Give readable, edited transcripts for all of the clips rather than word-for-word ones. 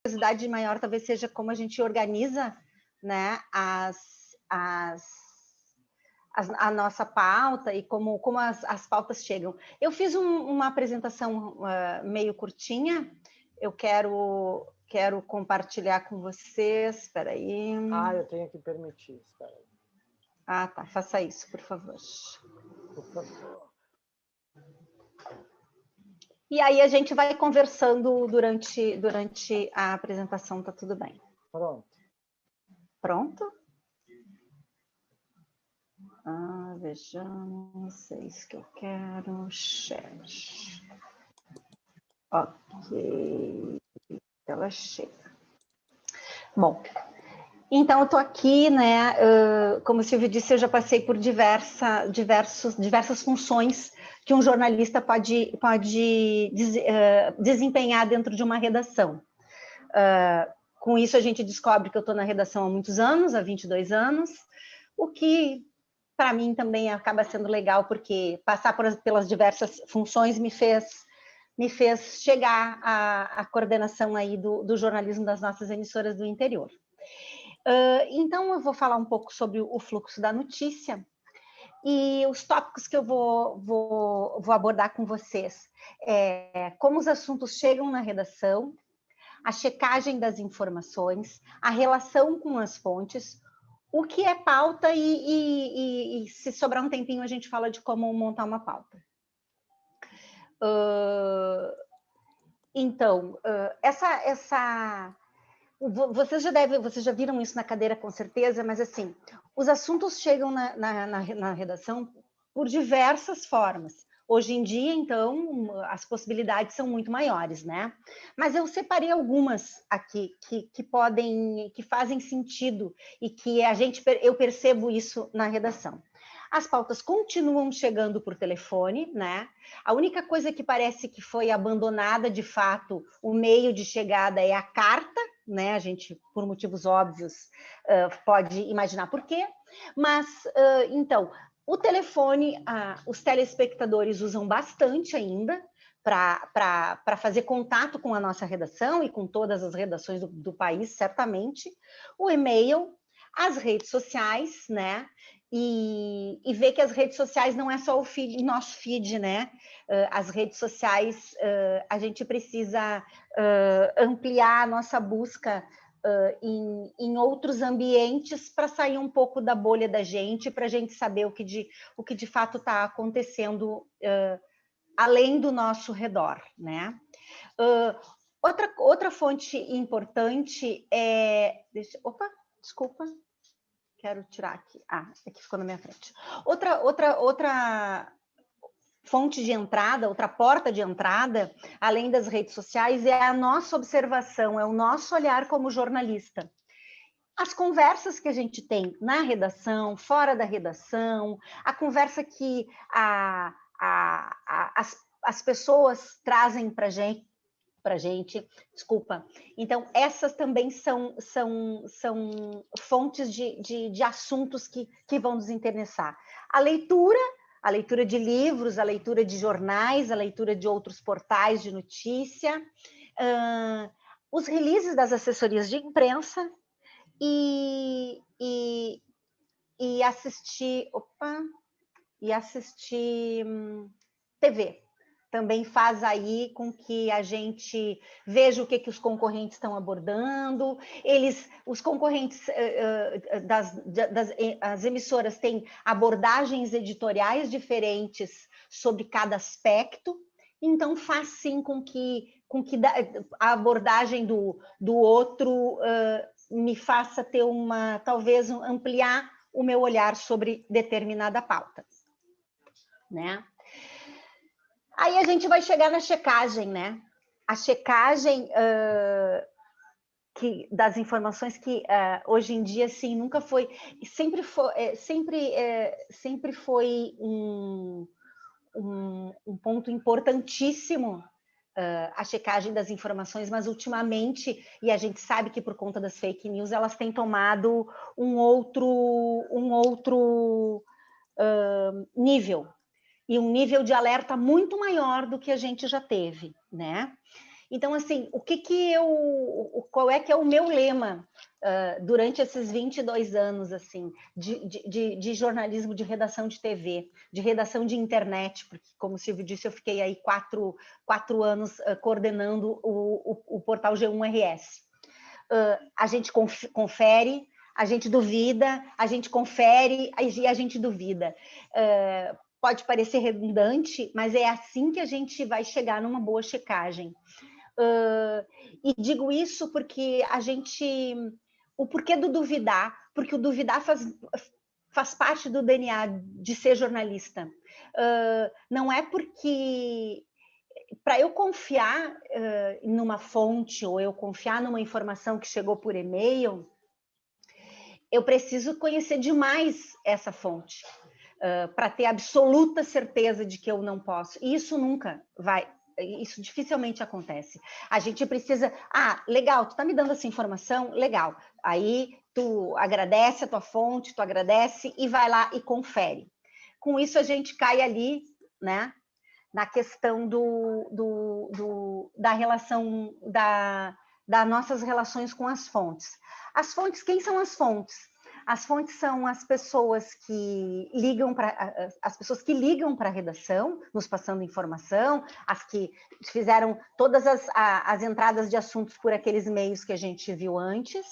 curiosidade maior talvez seja como a gente organiza, né, a nossa pauta e como as pautas chegam. Eu fiz uma apresentação meio curtinha, eu quero compartilhar com vocês, espera aí. Eu tenho que permitir, espera aí. Tá, faça isso, por favor. Por favor. E aí a gente vai conversando durante a apresentação, tá tudo bem. Pronto. Pronto? Vejamos, é isso que eu quero. Chat. Ok. Tela cheia. Bom, então eu estou aqui, né? Como o Silvio disse, eu já passei por diversas funções que um jornalista pode desempenhar dentro de uma redação. Com isso, a gente descobre que eu estou na redação há muitos anos, há 22 anos, o que, para mim, também acaba sendo legal, porque passar pelas diversas funções me fez chegar à coordenação aí do jornalismo das nossas emissoras do interior. Então, eu vou falar um pouco sobre o fluxo da notícia e os tópicos que eu vou abordar com vocês como os assuntos chegam na redação, a checagem das informações, a relação com as fontes, o que é pauta e se sobrar um tempinho a gente fala de como montar uma pauta. Então, vocês já viram isso na cadeira com certeza, mas assim, os assuntos chegam na redação por diversas formas. Hoje em dia, então, as possibilidades são muito maiores, né? Mas eu separei algumas aqui que fazem sentido e que eu percebo isso na redação. As pautas continuam chegando por telefone, né? A única coisa que parece que foi abandonada, de fato, o meio de chegada é a carta, né? A gente, por motivos óbvios, pode imaginar por quê. Mas, então, o telefone, os telespectadores usam bastante ainda para fazer contato com a nossa redação e com todas as redações do país, certamente. O e-mail, as redes sociais, né? E ver que as redes sociais não é só o nosso feed, né? As redes sociais, a gente precisa ampliar a nossa busca em outros ambientes para sair um pouco da bolha da gente, para a gente saber o que de fato está acontecendo além do nosso redor, né? Outra fonte importante é... desculpa. Quero tirar aqui. Aqui ficou na minha frente. Outra fonte de entrada, outra porta de entrada, além das redes sociais, é a nossa observação, é o nosso olhar como jornalista. As conversas que a gente tem na redação, fora da redação, a conversa que as pessoas trazem para a gente, desculpa. Então, essas também são fontes de assuntos que vão nos interessar. A leitura de livros, a leitura de jornais, a leitura de outros portais de notícia, os releases das assessorias de imprensa e assistir TV. Também faz aí com que a gente veja o que os concorrentes estão abordando. Os concorrentes as emissoras têm abordagens editoriais diferentes sobre cada aspecto, então faz sim com que a abordagem do outro me faça ter talvez ampliar o meu olhar sobre determinada pauta, né? Aí a gente vai chegar na checagem, né? A checagem das informações que hoje em dia, assim, nunca foi... Sempre foi um ponto importantíssimo a checagem das informações, mas ultimamente, e a gente sabe que por conta das fake news, elas têm tomado um outro nível, e um nível de alerta muito maior do que a gente já teve, né? Então, assim, qual é que é o meu lema durante esses 22 anos, assim, de jornalismo, de redação de TV, de redação de internet, porque, como o Silvio disse, eu fiquei aí quatro anos coordenando o portal G1RS. A gente confere, a gente duvida, a gente confere e a gente duvida. Pode parecer redundante, mas é assim que a gente vai chegar numa boa checagem. E digo isso porque o porquê do duvidar, porque o duvidar faz parte do DNA de ser jornalista. Não é porque para eu confiar numa fonte ou eu confiar numa informação que chegou por e-mail, eu preciso conhecer demais essa fonte para ter absoluta certeza de que eu não posso. E isso nunca vai. Isso dificilmente acontece. A gente precisa... legal, tu tá me dando essa informação? Legal. Aí tu agradece a tua fonte, tu agradece e vai lá e confere. Com isso a gente cai ali, né, na questão da relação, das nossas relações com as fontes. As fontes, quem são as fontes? As fontes são as pessoas que ligam para a redação, nos passando informação, as que fizeram todas as entradas de assuntos por aqueles meios que a gente viu antes,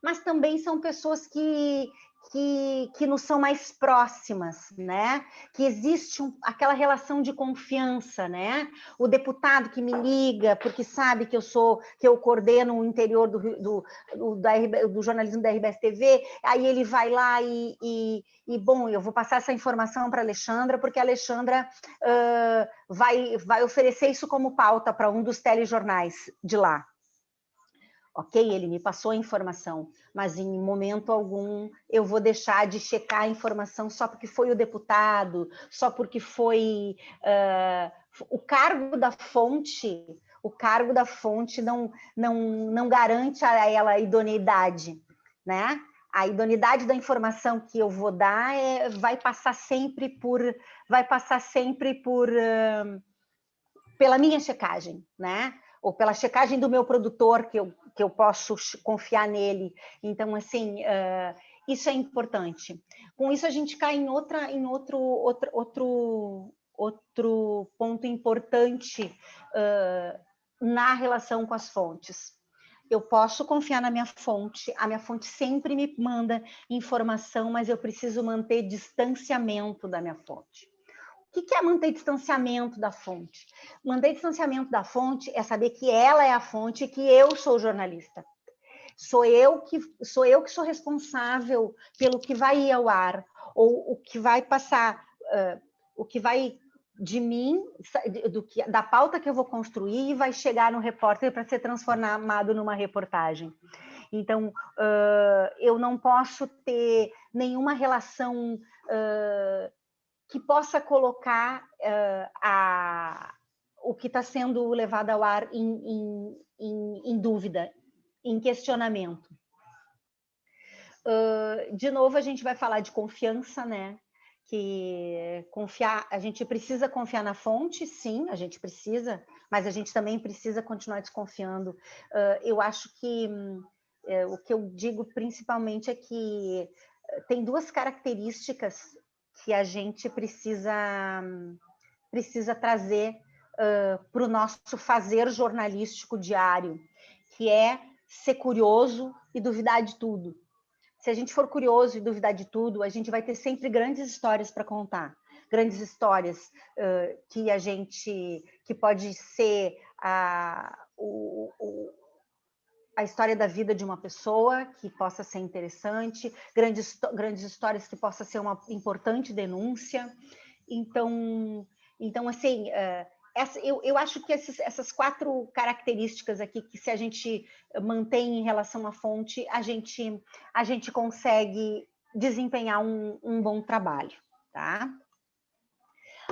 mas também são pessoas que nos são mais próximas, né? Que existe aquela relação de confiança, né? O deputado que me liga porque sabe que eu coordeno o interior do jornalismo da RBS TV, aí ele vai lá bom, eu vou passar essa informação para a Alexandra, porque a Alexandra vai oferecer isso como pauta para um dos telejornais de lá. Ok, ele me passou a informação, mas em momento algum eu vou deixar de checar a informação só porque foi o deputado, só porque foi o cargo da fonte. O cargo da fonte não garante a ela a idoneidade, né? A idoneidade da informação que eu vou dar vai passar sempre pela minha checagem, né? Ou pela checagem do meu produtor, que eu posso confiar nele. Então, assim, isso é importante. Com isso, a gente cai em outro ponto importante na relação com as fontes. Eu posso confiar na minha fonte, a minha fonte sempre me manda informação, mas eu preciso manter distanciamento da minha fonte. O que é manter distanciamento da fonte? Manter distanciamento da fonte é saber que ela é a fonte e que eu sou jornalista. Sou eu que sou responsável pelo que vai ir ao ar, ou o que vai passar, o que vai de mim, da pauta que eu vou construir e vai chegar no repórter para ser transformado numa reportagem. Então, eu não posso ter nenhuma relação que possa colocar o que está sendo levado ao ar em dúvida, em questionamento. De novo, a gente vai falar de confiança, né? Que a gente precisa confiar na fonte, sim, a gente precisa, mas a gente também precisa continuar desconfiando. Eu acho que o que eu digo principalmente é que tem duas características que a gente precisa trazer para o nosso fazer jornalístico diário, que é ser curioso e duvidar de tudo. Se a gente for curioso e duvidar de tudo, a gente vai ter sempre grandes histórias para contar, grandes histórias que pode ser a história da vida de uma pessoa que possa ser interessante, grandes histórias que possa ser uma importante denúncia. Então assim, eu acho que essas quatro características aqui, que se a gente mantém em relação à fonte, a gente consegue desempenhar um bom trabalho, tá?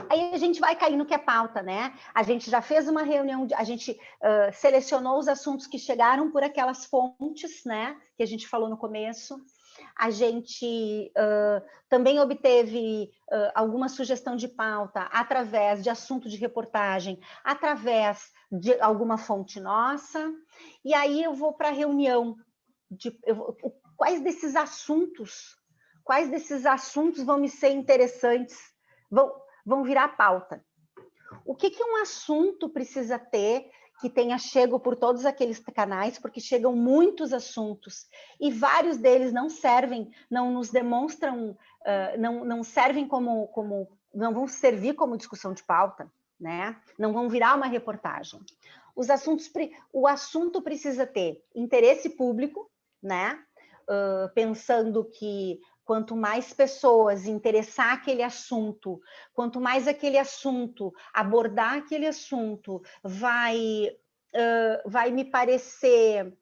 Aí a gente vai cair no que é pauta, né? A gente já fez uma reunião, a gente selecionou os assuntos que chegaram por aquelas fontes, né? Que a gente falou no começo. A gente também obteve alguma sugestão de pauta através de assunto de reportagem, através de alguma fonte nossa, e aí eu vou para a reunião. Quais desses assuntos vão me ser interessantes, vão virar pauta? O que um assunto precisa ter que tenha chego por todos aqueles canais, porque chegam muitos assuntos e vários deles não servem, não nos demonstram, não servem não vão servir como discussão de pauta, né? Não vão virar uma reportagem. O assunto precisa ter interesse público, né? Pensando que quanto mais pessoas interessar aquele assunto, quanto mais aquele assunto, abordar aquele assunto, vai me parecer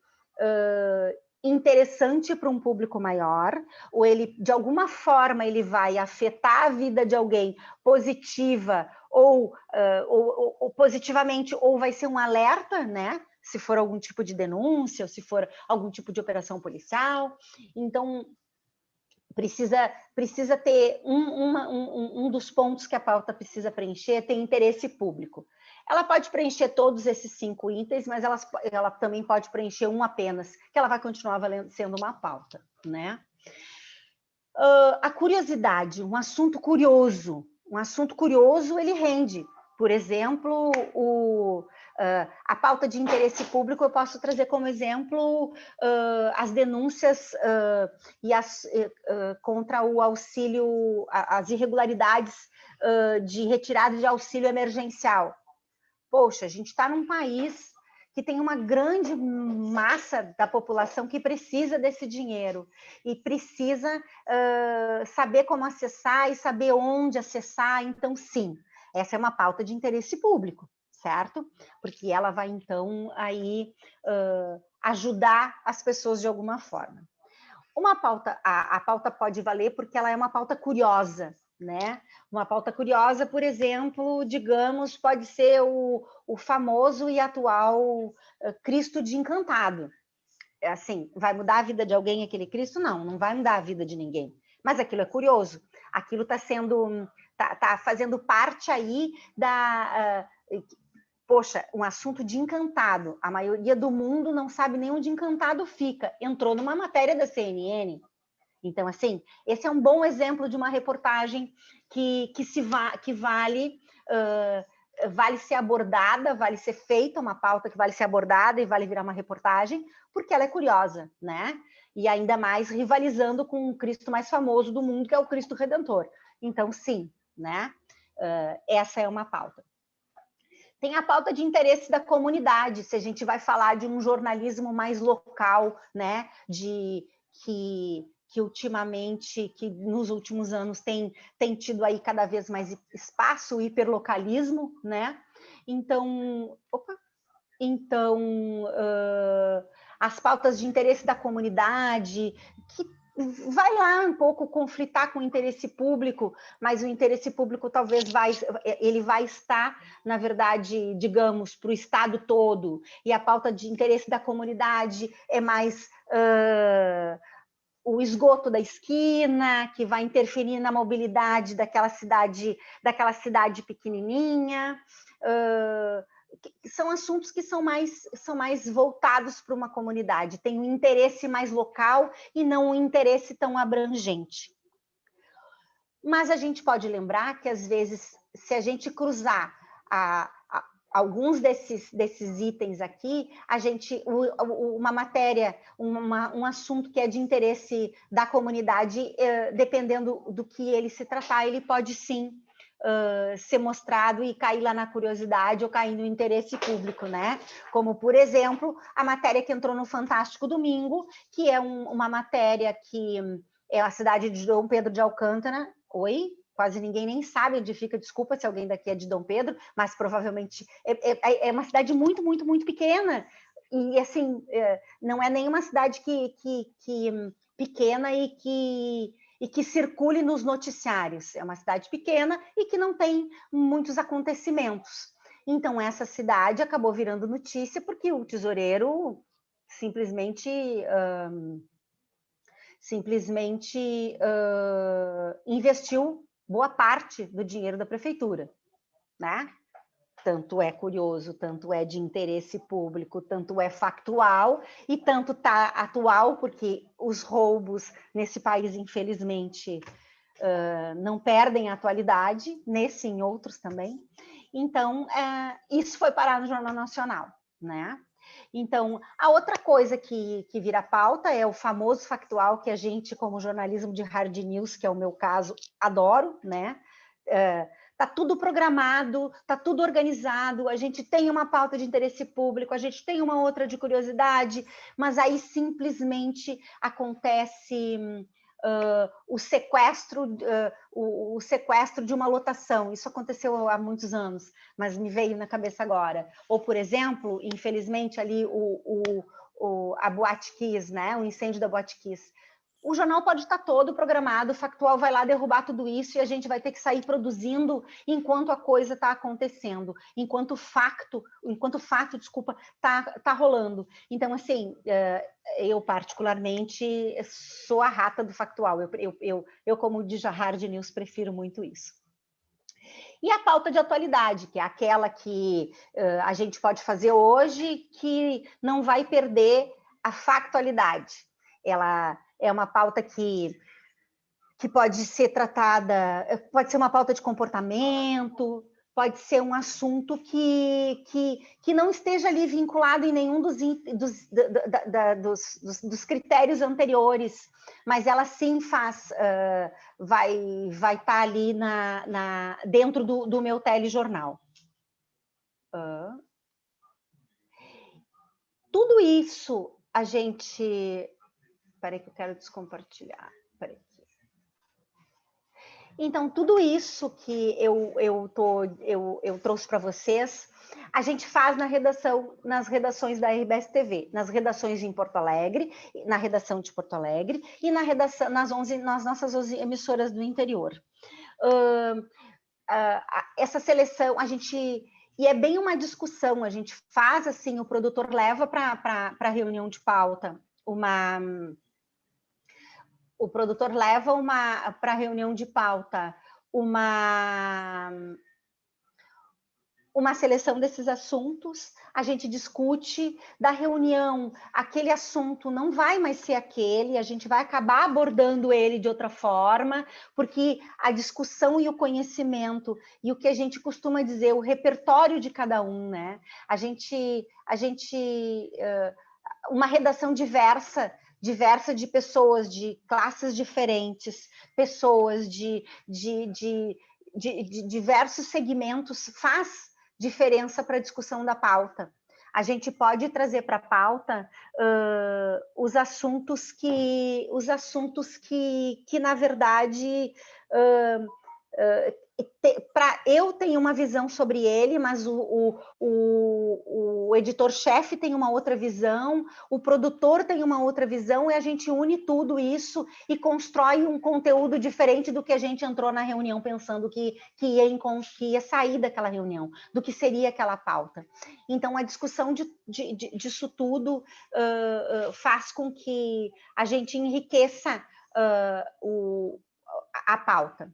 interessante para um público maior, ou ele, de alguma forma, ele vai afetar a vida de alguém positiva ou positivamente, ou vai ser um alerta, né? Se for algum tipo de denúncia, ou se for algum tipo de operação policial. Então, precisa ter um dos pontos que a pauta precisa preencher, tem interesse público. Ela pode preencher todos esses 5 itens, mas ela também pode preencher um apenas, que ela vai continuar sendo uma pauta, né? A curiosidade, um assunto curioso, ele rende. Por exemplo, a pauta de interesse público, eu posso trazer como exemplo as denúncias contra o auxílio, as irregularidades de retirada de auxílio emergencial. Poxa, a gente está num país que tem uma grande massa da população que precisa desse dinheiro e precisa saber como acessar e saber onde acessar. Então, sim, essa é uma pauta de interesse público, certo? Porque ela vai, então, aí ajudar as pessoas de alguma forma. A pauta pode valer porque ela é uma pauta curiosa, né? Uma pauta curiosa, por exemplo, digamos, pode ser o famoso e atual Cristo de Encantado. Assim, vai mudar a vida de alguém aquele Cristo? Não vai mudar a vida de ninguém. Mas aquilo é curioso. Aquilo está fazendo parte aí poxa, um assunto de Encantado. A maioria do mundo não sabe nem onde Encantado fica. Entrou numa matéria da CNN. Então, assim, esse é um bom exemplo de uma reportagem que vale ser abordada, vale ser feita uma pauta que vale ser abordada e vale virar uma reportagem, porque ela é curiosa, né? E ainda mais rivalizando com o Cristo mais famoso do mundo, que é o Cristo Redentor. Então, sim, né? Essa é uma pauta. Tem a pauta de interesse da comunidade, se a gente vai falar de um jornalismo mais local, né? Que ultimamente, que nos últimos anos tem tido aí cada vez mais espaço, o hiperlocalismo, né? Então, as pautas de interesse da comunidade, que vai lá um pouco conflitar com o interesse público, mas o interesse público talvez ele vai estar, na verdade, digamos, para o Estado todo, e a pauta de interesse da comunidade é mais o esgoto da esquina, que vai interferir na mobilidade daquela cidade pequenininha. São assuntos que são mais voltados para uma comunidade, tem um interesse mais local e não um interesse tão abrangente. Mas a gente pode lembrar que, às vezes, se a gente cruzar alguns desses itens aqui, uma matéria, um assunto que é de interesse da comunidade, dependendo do que ele se tratar, ele pode sim ser mostrado e cair lá na curiosidade ou cair no interesse público, né? Como, por exemplo, a matéria que entrou no Fantástico Domingo, que é uma matéria que é a cidade de Dom Pedro de Alcântara. Oi? Quase ninguém nem sabe onde fica, desculpa se alguém daqui é de Dom Pedro, mas provavelmente é uma cidade muito, muito, muito pequena, e assim, não é nenhuma cidade pequena e que circule nos noticiários, é uma cidade pequena e que não tem muitos acontecimentos. Então, essa cidade acabou virando notícia porque o tesoureiro simplesmente simplesmente investiu boa parte do dinheiro da prefeitura, né? Tanto é curioso, tanto é de interesse público, tanto é factual e tanto tá atual, porque os roubos nesse país, infelizmente, não perdem a atualidade, nesse e em outros também. Então, isso foi parar no Jornal Nacional, né? Então, a outra coisa que vira pauta é o famoso factual que a gente, como jornalismo de hard news, que é o meu caso, adoro, né? Está tudo programado, está tudo organizado, a gente tem uma pauta de interesse público, a gente tem uma outra de curiosidade, mas aí simplesmente acontece o sequestro de uma lotação. Isso aconteceu há muitos anos, mas me veio na cabeça agora. Ou, por exemplo, infelizmente, ali a Boate Kiss, né? O incêndio da Boate Kiss. O jornal pode estar todo programado, o factual vai lá derrubar tudo isso e a gente vai ter que sair produzindo enquanto a coisa está acontecendo, enquanto o fato, está rolando. Então, assim, eu particularmente sou a rata do factual. Eu como de hard news, prefiro muito isso. E a pauta de atualidade, que é aquela que a gente pode fazer hoje, que não vai perder a factualidade. Ela é uma pauta que pode ser tratada, pode ser uma pauta de comportamento, pode ser um assunto que não esteja ali vinculado em nenhum dos critérios anteriores, mas ela sim vai estar ali dentro do meu telejornal. Tudo isso a gente... Espera aí que eu quero descompartilhar. Então, tudo isso que eu trouxe para vocês, a gente faz nas redações da RBS TV, nas redações em Porto Alegre, na redação de Porto Alegre e nas nossas 11 emissoras do interior. Essa seleção, e é bem uma discussão, a gente faz assim, o produtor leva para a reunião de pauta o produtor leva para a reunião de pauta uma seleção desses assuntos, a gente discute, da reunião, aquele assunto não vai mais ser aquele, a gente vai acabar abordando ele de outra forma, porque a discussão e o conhecimento, e o que a gente costuma dizer, o repertório de cada um, né? Uma redação diversa de pessoas de classes diferentes, pessoas de diversos segmentos, faz diferença para a discussão da pauta. A gente pode trazer para a pauta os assuntos que na verdade, eu tenho uma visão sobre ele, mas o editor-chefe tem uma outra visão, o produtor tem uma outra visão, e a gente une tudo isso e constrói um conteúdo diferente do que a gente entrou na reunião pensando que ia sair daquela reunião, do que seria aquela pauta. Então, a discussão disso tudo faz com que a gente enriqueça a pauta.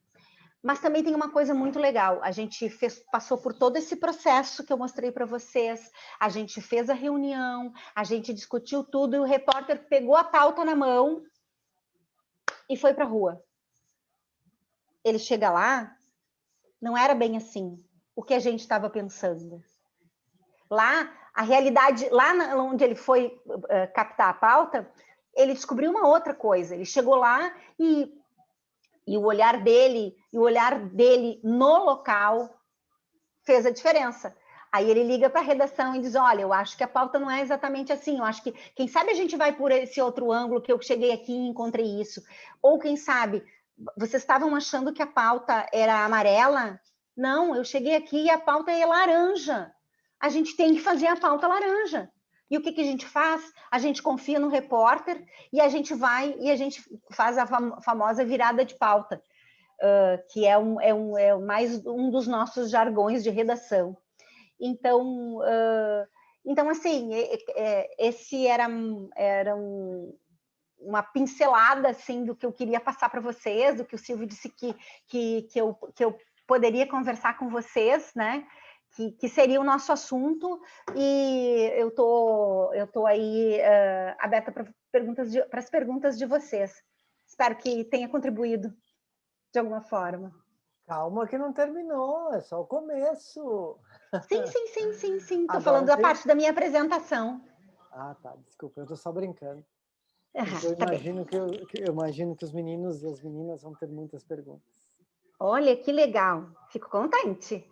Mas também tem uma coisa muito legal, a gente passou por todo esse processo que eu mostrei para vocês, a gente fez a reunião, a gente discutiu tudo e o repórter pegou a pauta na mão e foi para a rua. Ele chega lá, não era bem assim o que a gente estava pensando. Lá, a realidade, lá onde ele foi captar a pauta, ele descobriu uma outra coisa, ele chegou lá e o olhar dele no local fez a diferença. Aí ele liga para a redação e diz, olha, eu acho que a pauta não é exatamente assim, eu acho que, quem sabe a gente vai por esse outro ângulo, que eu cheguei aqui e encontrei isso. Ou quem sabe, vocês estavam achando que a pauta era amarela? Não, eu cheguei aqui e a pauta é laranja. A gente tem que fazer a pauta laranja. E o que a gente faz? A gente confia no repórter e a gente vai e a gente faz a famosa virada de pauta, que é mais um dos nossos jargões de redação. Então, assim, esse era uma pincelada assim do que eu queria passar para vocês, do que o Silvio disse que eu poderia conversar com vocês, né? Que seria o nosso assunto, e eu tô aí aberta para as perguntas de vocês. Espero que tenha contribuído de alguma forma. Calma que não terminou, é só o começo. Sim. Estou Agora falando da parte da minha apresentação. Ah, tá, desculpa, eu estou só brincando. Tá bem. Eu imagino que os meninos e as meninas vão ter muitas perguntas. Olha, que legal. Fico contente.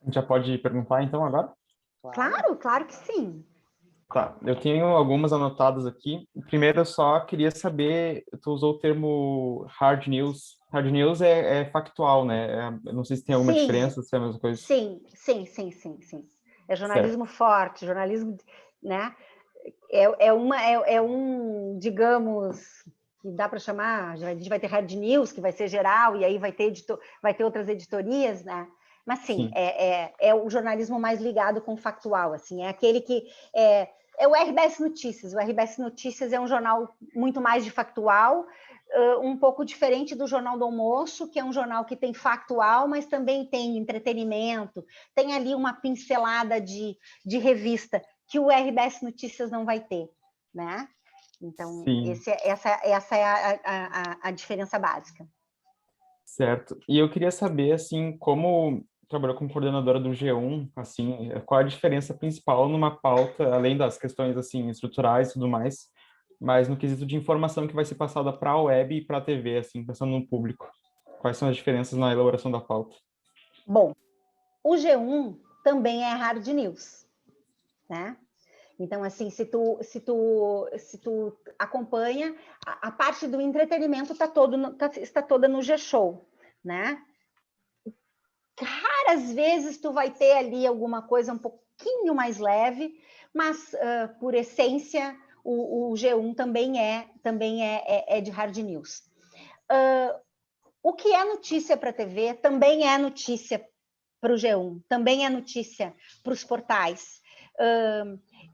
A gente já pode perguntar, então, agora? Claro que sim. Tá, eu tenho algumas anotadas aqui. Primeiro, eu só queria saber, tu usou o termo hard news. Hard news é factual, né? Eu não sei se tem alguma diferença, se é a mesma coisa. Sim. É jornalismo Certo. forte, jornalismo, né? Digamos, que dá para chamar, a gente vai ter hard news, que vai ser geral, e aí vai ter outras editorias, né? Mas sim, é o jornalismo mais ligado com o factual, assim, é aquele que é o RBS Notícias. O RBS Notícias é um jornal muito mais de factual, um pouco diferente do Jornal do Almoço, que é um jornal que tem factual, mas também tem entretenimento, tem ali uma pincelada de revista, que o RBS Notícias não vai ter, né? Então, essa é a diferença básica. Certo. E eu queria saber, assim, como trabalhou como coordenadora do G1, assim, qual a diferença principal numa pauta, além das questões, assim, estruturais e tudo mais, mas no quesito de informação que vai ser passada para a web e para a TV, assim, pensando no público. Quais são as diferenças na elaboração da pauta? Bom, o G1 também é hard news, né? Então, assim, se tu acompanha, a parte do entretenimento está toda no G-Show, né? Raras vezes tu vai ter ali alguma coisa um pouquinho mais leve, mas, por essência, o G1 também é de hard news. O que é notícia para a TV também é notícia para o G1, também é notícia para os portais.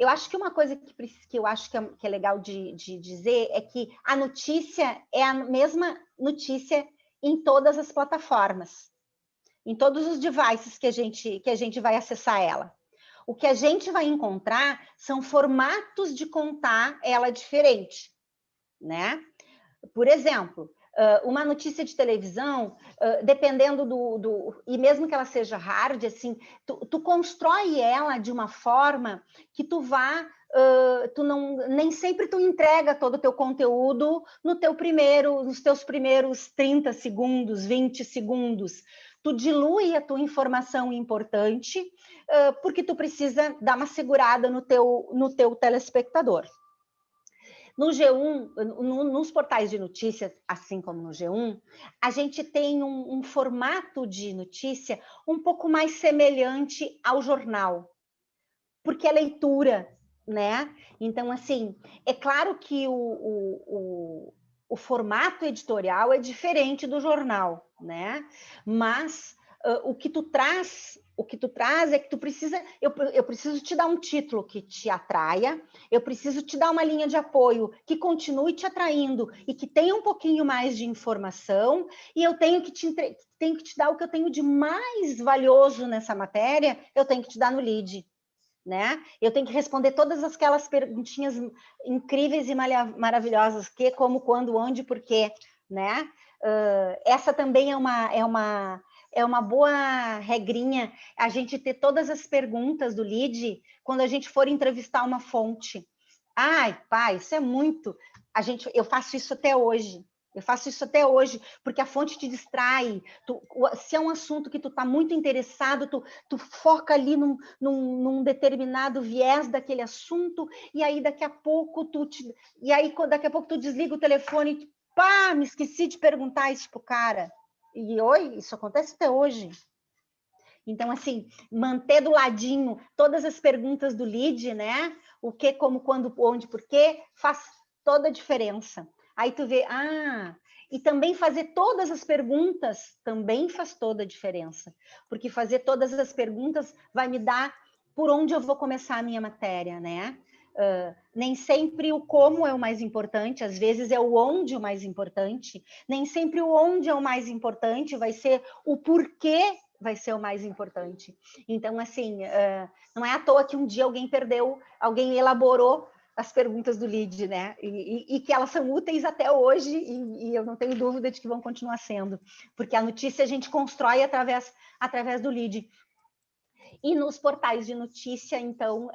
Eu acho que uma coisa que eu acho que é legal de dizer é que a notícia é a mesma notícia em todas as plataformas, em todos os devices que a gente vai acessar ela. O que a gente vai encontrar são formatos de contar ela diferente, né? Por exemplo, uma notícia de televisão, dependendo e mesmo que ela seja hard, assim, tu constrói ela de uma forma que nem sempre tu entrega todo o teu conteúdo nos teus primeiros 30 segundos, 20 segundos. Tu dilui a tua informação importante, porque tu precisa dar uma segurada no teu telespectador. No G1, nos portais de notícias, assim como no G1, a gente tem um formato de notícia um pouco mais semelhante ao jornal, porque é leitura, né? Então, assim, é claro que o formato editorial é diferente do jornal, né? Mas o que tu traz é que tu precisa, eu preciso te dar um título que te atraia, eu preciso te dar uma linha de apoio que continue te atraindo e que tenha um pouquinho mais de informação, e eu tenho que te dar o que eu tenho de mais valioso nessa matéria, eu tenho que te dar no lead, né? Eu tenho que responder todas aquelas perguntinhas incríveis e maravilhosas, que, como, quando, onde, por quê, né? Essa também é uma boa regrinha, a gente ter todas as perguntas do lead quando a gente for entrevistar uma fonte. Ai, pai, isso é muito... Eu faço isso até hoje. Porque a fonte te distrai. Se é um assunto que tu está muito interessado, tu foca ali num determinado viés daquele assunto, e aí daqui a pouco tu desliga o telefone e pá, me esqueci de perguntar isso pro cara. E isso acontece até hoje. Então, assim, manter do ladinho todas as perguntas do lead, né? O que, como, quando, onde, por quê, faz toda a diferença. Aí tu vê, e também fazer todas as perguntas também faz toda a diferença. Porque fazer todas as perguntas vai me dar por onde eu vou começar a minha matéria, né? Nem sempre o como é o mais importante, às vezes é o onde o mais importante, nem sempre o onde é o mais importante, vai ser o porquê vai ser o mais importante. Então, assim, não é à toa que um dia alguém elaborou as perguntas do LEAD, né? E que elas são úteis até hoje, e eu não tenho dúvida de que vão continuar sendo, porque a notícia a gente constrói através do LEAD. E nos portais de notícia, então,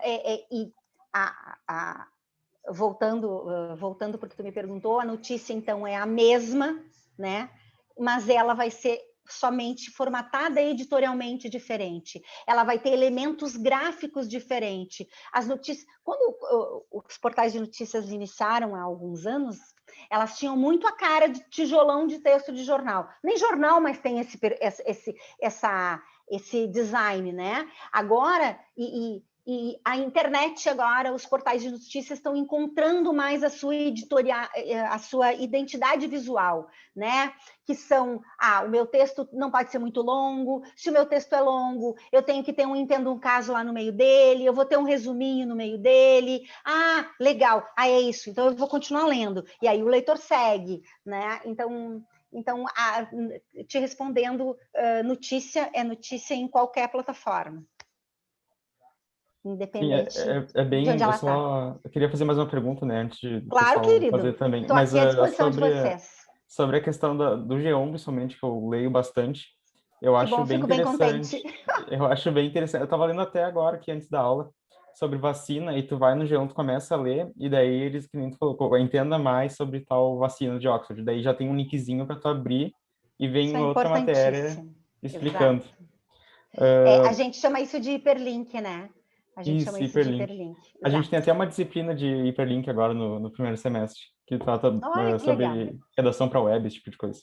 voltando porque tu me perguntou, a notícia, então, é a mesma, né? Mas ela vai ser somente formatada editorialmente diferente. Ela vai ter elementos gráficos diferentes. As notícias, quando os portais de notícias iniciaram há alguns anos, elas tinham muito a cara de tijolão de texto de jornal. Nem jornal, mas tem esse design, né? Agora, e a internet agora, os portais de notícias estão encontrando mais a sua identidade visual, né? Que são, o meu texto não pode ser muito longo, se o meu texto é longo, eu tenho que ter entendo um caso lá no meio dele, eu vou ter um resuminho no meio dele, legal, é isso, então eu vou continuar lendo, e aí o leitor segue, né? Então, te respondendo, notícia é notícia em qualquer plataforma, independente de onde ela está. Eu queria fazer mais uma pergunta, né, antes do Claro, pessoal querido. fazer também, Estou mas aqui à disposição de vocês. sobre a questão do G1, principalmente, que eu leio bastante, eu Que acho bom, bem fico bem interessante. contente. Eu acho bem interessante. Eu estava lendo até agora, aqui antes da aula, sobre vacina, e tu vai no G1, tu começa a ler, e daí eles, que nem tu falou, entenda mais sobre tal vacina de Oxford. Daí já tem um linkzinho para tu abrir e Isso vem é outra matéria importantíssimo. explicando. Exato. A gente chama isso de hiperlink, né? A gente chama Isso, isso de hiperlink. hiperlink. A gente tem Exato. até uma disciplina de hiperlink agora no primeiro semestre, que trata Olha que legal. sobre redação para web, esse tipo de coisa.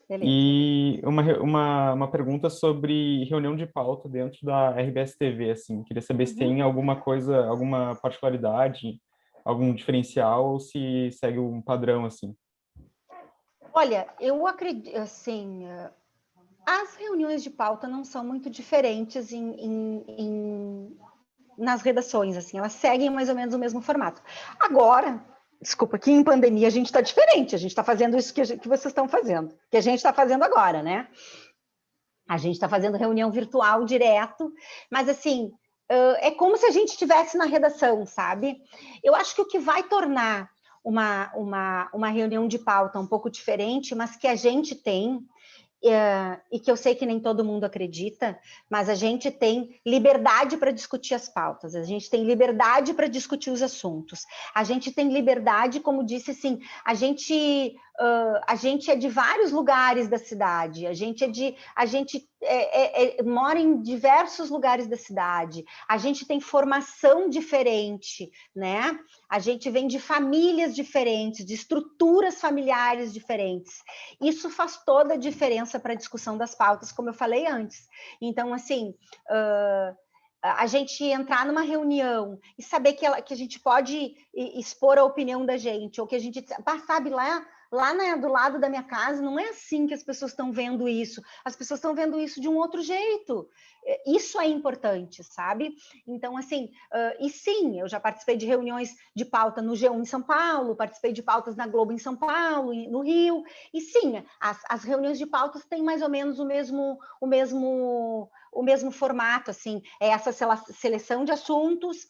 Beleza. E uma pergunta sobre reunião de pauta dentro da RBS TV, assim. Queria saber se tem alguma coisa, alguma particularidade, algum diferencial, ou se segue um padrão, assim. Olha, eu acredito, assim, as reuniões de pauta não são muito diferentes nas redações, assim, elas seguem mais ou menos o mesmo formato. Agora, desculpa, aqui em pandemia a gente está diferente, a gente está fazendo isso que vocês estão fazendo, que a gente está fazendo agora, né? A gente está fazendo reunião virtual direto, mas assim, é como se a gente estivesse na redação, sabe? Eu acho que o que vai tornar uma reunião de pauta um pouco diferente, mas que a gente tem, e que eu sei que nem todo mundo acredita, mas a gente tem liberdade para discutir as pautas, a gente tem liberdade para discutir os assuntos, a gente tem liberdade, como disse, assim, a gente é de vários lugares da cidade, a gente mora em diversos lugares da cidade, a gente tem formação diferente, né? A gente vem de famílias diferentes, de estruturas familiares diferentes. Isso faz toda a diferença para a discussão das pautas, como eu falei antes. Então, assim, a gente entrar numa reunião e saber que a gente pode expor a opinião da gente, ou que a gente, sabe, lá do lado da minha casa, não é assim que as pessoas estão vendo isso. As pessoas estão vendo isso de um outro jeito. Isso é importante, sabe? Então, assim, e sim, eu já participei de reuniões de pauta no G1 em São Paulo, participei de pautas na Globo em São Paulo, no Rio, e sim, as reuniões de pautas têm mais ou menos o mesmo formato, assim, é essa seleção de assuntos,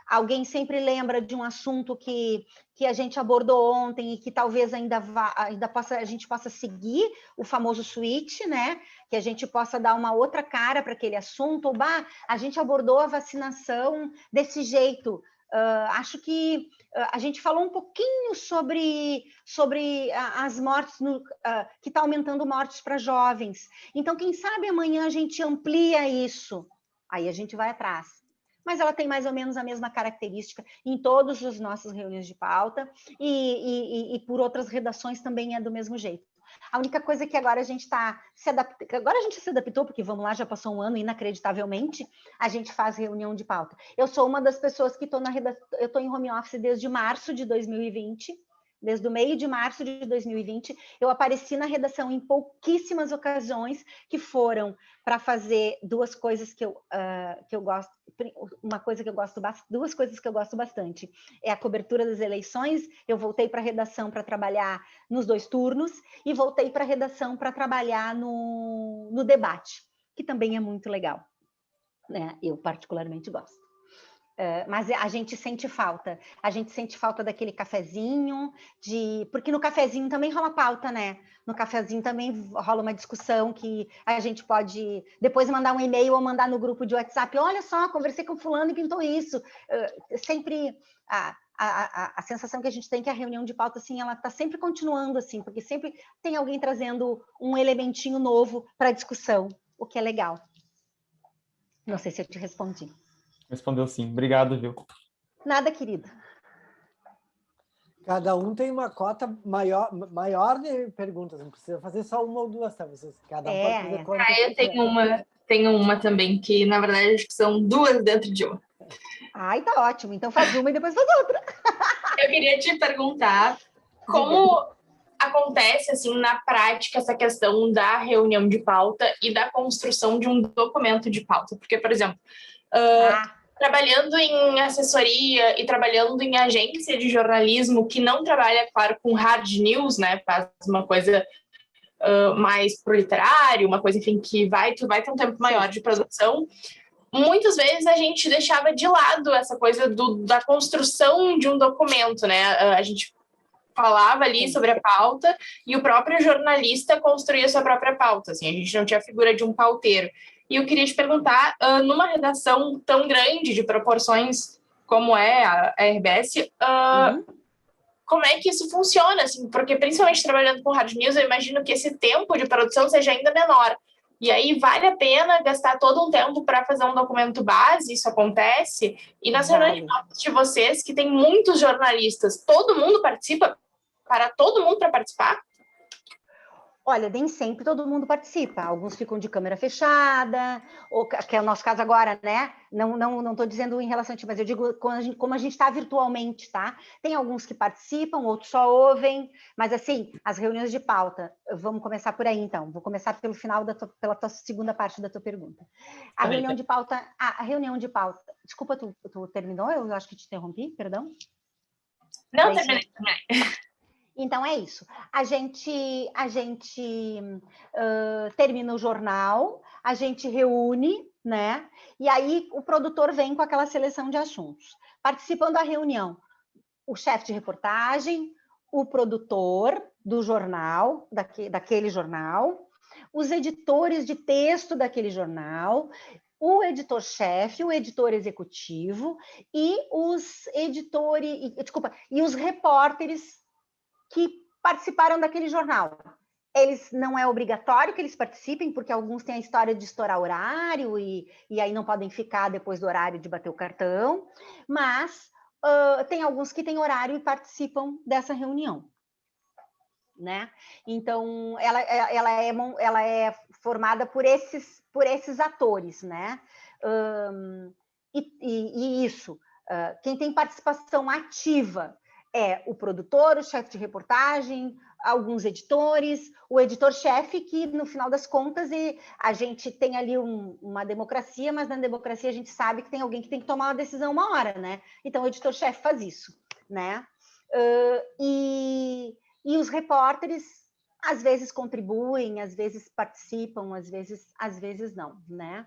alguém sempre lembra de um assunto que a gente abordou ontem e que talvez ainda a gente possa seguir o famoso switch, né? Que a gente possa dar uma outra cara para aquele assunto, a gente abordou a vacinação desse jeito. Acho que a gente falou um pouquinho sobre as mortes, que está aumentando mortes para jovens. Então, quem sabe amanhã a gente amplia isso. Aí a gente vai atrás. Mas ela tem mais ou menos a mesma característica em todas as nossas reuniões de pauta e por outras redações também é do mesmo jeito. A única coisa que agora a gente está se adaptando, agora a gente se adaptou, porque vamos lá, já passou um ano, inacreditavelmente, a gente faz reunião de pauta. Eu sou uma das pessoas que estou eu estou em home office desde março de 2020, desde o meio de março de 2020, eu apareci na redação em pouquíssimas ocasiões, que foram para fazer duas coisas que eu gosto, uma coisa que eu gosto bastante, duas coisas que eu gosto bastante, é a cobertura das eleições. Eu voltei para a redação para trabalhar nos 2 turnos e voltei para a redação para trabalhar no debate, que também é muito legal, né? Eu particularmente gosto. Mas a gente sente falta daquele cafezinho, porque no cafezinho também rola pauta, né? No cafezinho também rola uma discussão que a gente pode depois mandar um e-mail ou mandar no grupo de WhatsApp. Olha só, conversei com fulano e pintou isso. Sempre a sensação que a gente tem que a reunião de pauta, assim, ela está sempre continuando, assim, porque sempre tem alguém trazendo um elementinho novo para a discussão, o que é legal. Não sei se eu te respondi. Respondeu sim. Obrigado, viu? Nada, querida. Cada um tem uma cota maior de perguntas, não precisa fazer só uma ou duas, tá? Cada um pode fazer quantas eu tenho uma também, que na verdade acho que são 2 dentro de uma. Ai, tá ótimo. Então faz uma e depois faz outra. Eu queria te perguntar como acontece, assim, na prática, essa questão da reunião de pauta e da construção de um documento de pauta. Porque, por exemplo, trabalhando em assessoria e trabalhando em agência de jornalismo que não trabalha, claro, com hard news, né? Faz uma coisa mais pro literário, uma coisa, enfim, que vai ter um tempo maior de produção. Muitas vezes a gente deixava de lado essa coisa da construção de um documento, né? A gente falava ali sobre a pauta e o próprio jornalista construía sua própria pauta, assim, a gente não tinha a figura de um pauteiro. E eu queria te perguntar, numa redação tão grande, de proporções como é a RBS, como é que isso funciona? Assim, porque principalmente trabalhando com hard news, eu imagino que esse tempo de produção seja ainda menor. E aí vale a pena gastar todo um tempo para fazer um documento base, isso acontece? E nas reuniões de vocês, que tem muitos jornalistas, todo mundo participa? Para todo mundo para participar? Olha, nem sempre todo mundo participa. Alguns ficam de câmera fechada, ou que é o nosso caso agora, né? Não estou dizendo em relação a ti, mas eu digo como a gente está virtualmente, tá? Tem alguns que participam, outros só ouvem, mas assim, as reuniões de pauta, vamos começar por aí então. Vou começar pelo final pela tua segunda parte da tua pergunta. A reunião de pauta. Desculpa, tu terminou? Eu acho que te interrompi, perdão. Não, terminei. Então é isso. A gente termina o jornal, a gente reúne, né? E aí o produtor vem com aquela seleção de assuntos. Participando da reunião, o chefe de reportagem, o produtor do jornal, daquele jornal, os editores de texto daquele jornal, o editor-chefe, o editor executivo e os repórteres que participaram daquele jornal. Não é obrigatório que eles participem, porque alguns têm a história de estourar horário e aí não podem ficar depois do horário de bater o cartão, mas tem alguns que têm horário e participam dessa reunião, né? Então, ela é formada por esses atores, né? E isso, quem tem participação ativa é o produtor, o chefe de reportagem, alguns editores, o editor-chefe, que no final das contas a gente tem ali uma democracia, mas na democracia a gente sabe que tem alguém que tem que tomar uma decisão uma hora, né? Então o editor-chefe faz isso, né? E os repórteres às vezes contribuem, às vezes participam, às vezes não, né?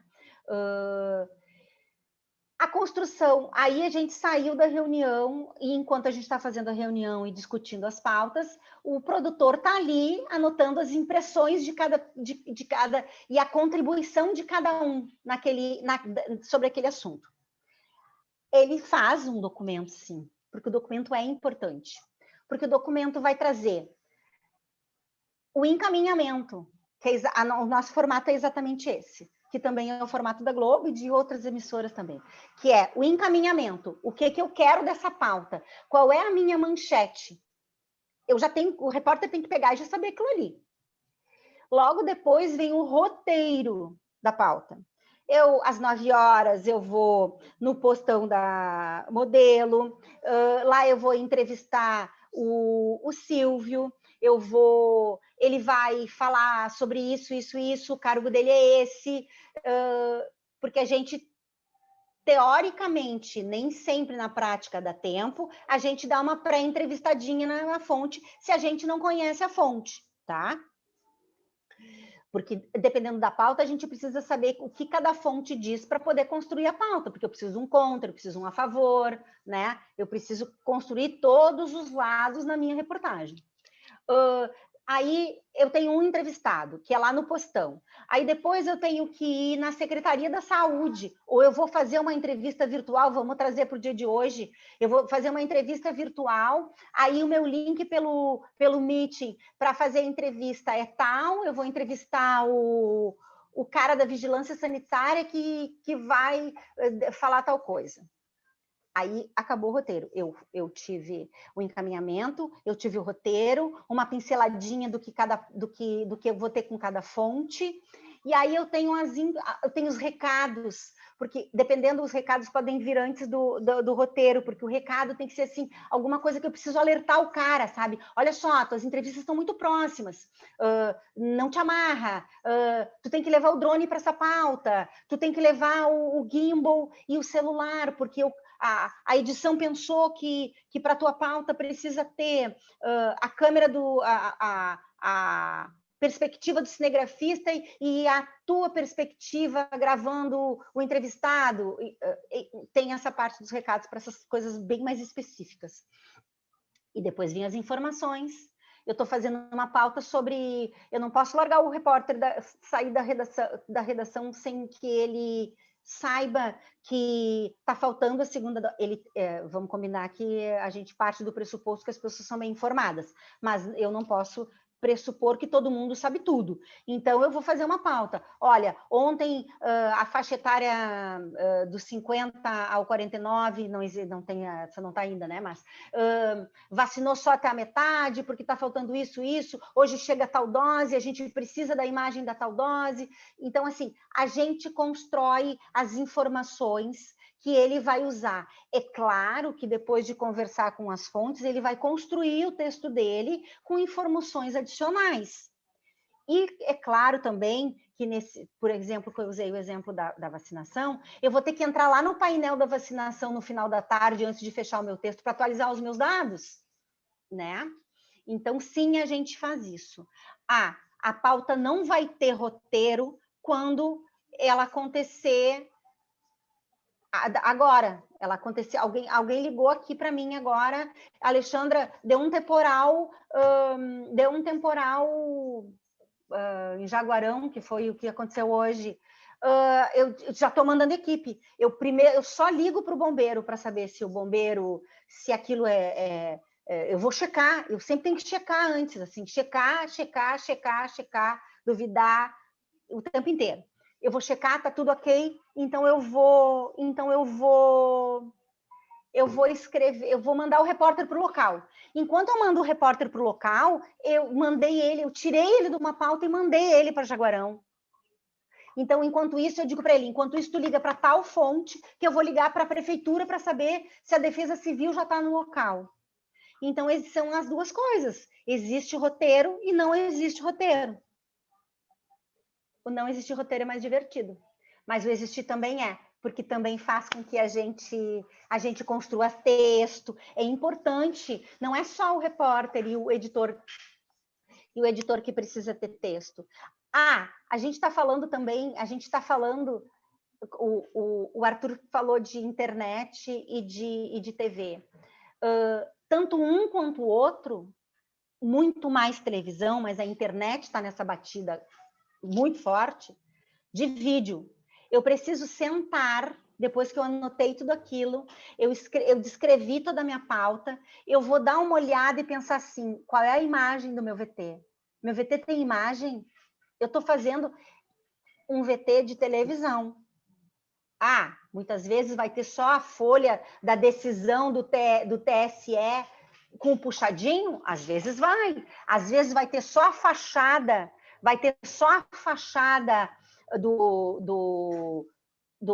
A construção, aí a gente saiu da reunião e enquanto a gente está fazendo a reunião e discutindo as pautas, o produtor está ali anotando as impressões de cada e a contribuição de cada um sobre aquele assunto. Ele faz um documento, sim, porque o documento é importante, porque o documento vai trazer o encaminhamento, o nosso formato é exatamente esse, que também é o formato da Globo e de outras emissoras também, que é o encaminhamento, o que eu quero dessa pauta, qual é a minha manchete. O repórter tem que pegar e já saber aquilo ali. Logo depois vem o roteiro da pauta. Às 9h, eu vou no postão da Modelo, lá eu vou entrevistar o Silvio, ele vai falar sobre isso, o cargo dele é esse, porque a gente teoricamente, nem sempre na prática dá tempo, a gente dá uma pré-entrevistadinha na fonte, se a gente não conhece a fonte, tá? Porque, dependendo da pauta, a gente precisa saber o que cada fonte diz para poder construir a pauta, porque eu preciso um contra, eu preciso um a favor, né? Eu preciso construir todos os lados na minha reportagem. Aí eu tenho um entrevistado, que é lá no postão. Aí depois eu tenho que ir na Secretaria da Saúde, ou eu vou fazer uma entrevista virtual, vamos trazer para o dia de hoje, eu vou fazer uma entrevista virtual, aí o meu link pelo Meeting para fazer a entrevista é tal, eu vou entrevistar o cara da vigilância sanitária que vai falar tal coisa. Aí acabou o roteiro. Eu tive o encaminhamento, eu tive o roteiro, uma pinceladinha do que eu vou ter com cada fonte, e aí eu tenho os recados, porque dependendo os recados podem vir antes do roteiro, porque o recado tem que ser assim, alguma coisa que eu preciso alertar o cara, sabe? Olha só, tuas entrevistas estão muito próximas, não te amarra, tu tem que levar o drone para essa pauta, tu tem que levar o gimbal e o celular, porque a edição pensou que para a tua pauta precisa ter a câmera a perspectiva do cinegrafista e a tua perspectiva gravando o entrevistado. Tem essa parte dos recados para essas coisas bem mais específicas. E depois vinham as informações. Eu estou fazendo uma pauta sobre... Eu não posso largar o repórter sair da redação sem que ele saiba que está faltando a segunda... vamos combinar que a gente parte do pressuposto que as pessoas são bem informadas, mas eu não posso pressupor que todo mundo sabe tudo. Então, eu vou fazer uma pauta. Olha, ontem a faixa etária dos 50 ao 49, não tem, essa não está ainda, né? Mas vacinou só até a metade, porque está faltando isso. Hoje chega a tal dose, a gente precisa da imagem da tal dose. Então, assim, a gente constrói as informações que ele vai usar. É claro que depois de conversar com as fontes, ele vai construir o texto dele com informações adicionais. E é claro também que, por exemplo, que eu usei o exemplo da vacinação, eu vou ter que entrar lá no painel da vacinação no final da tarde, antes de fechar o meu texto, para atualizar os meus dados, né? Então, sim, a gente faz isso. A pauta não vai ter roteiro quando ela acontecer... Agora, ela aconteceu, alguém ligou aqui para mim agora, Alexandra, deu um temporal em Jaguarão, que foi o que aconteceu hoje. Eu já estou mandando equipe. Eu só ligo para o bombeiro para saber se o bombeiro, se aquilo eu vou checar, eu sempre tenho que checar antes, assim, checar, duvidar o tempo inteiro. Eu vou checar, tá tudo ok, então eu vou escrever, eu vou mandar o repórter para o local. Enquanto eu mando o repórter para o local, eu tirei ele de uma pauta e mandei ele para Jaguarão. Então, enquanto isso, eu digo para ele, enquanto isso, tu liga para tal fonte, que eu vou ligar para a prefeitura para saber se a Defesa Civil já está no local. Então, são as duas coisas. Existe roteiro e não existe roteiro. O não existir roteiro é mais divertido, mas o existir também porque também faz com que a gente construa texto. É importante, não é só o repórter e o editor que precisa ter texto. A gente está falando também, o Arthur falou de internet e de TV. Tanto um quanto o outro, muito mais televisão, mas a internet está nessa batida muito forte, de vídeo. Eu preciso sentar, depois que eu anotei tudo aquilo, eu descrevi toda a minha pauta, eu vou dar uma olhada e pensar assim, qual é a imagem do meu VT? Meu VT tem imagem? Eu estou fazendo um VT de televisão. Muitas vezes vai ter só a folha da decisão do TSE com o puxadinho? Às vezes vai. Às vezes vai ter só a fachada, do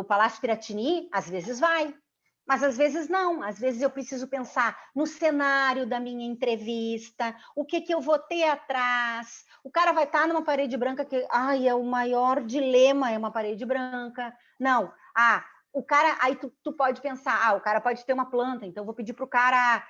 Palácio Piratini, às vezes vai, mas às vezes não. Às vezes eu preciso pensar no cenário da minha entrevista, o que eu vou ter atrás. O cara vai estar numa parede branca que, é o maior dilema, é uma parede branca. Não, o cara, aí tu pode pensar, o cara pode ter uma planta, então vou pedir para o cara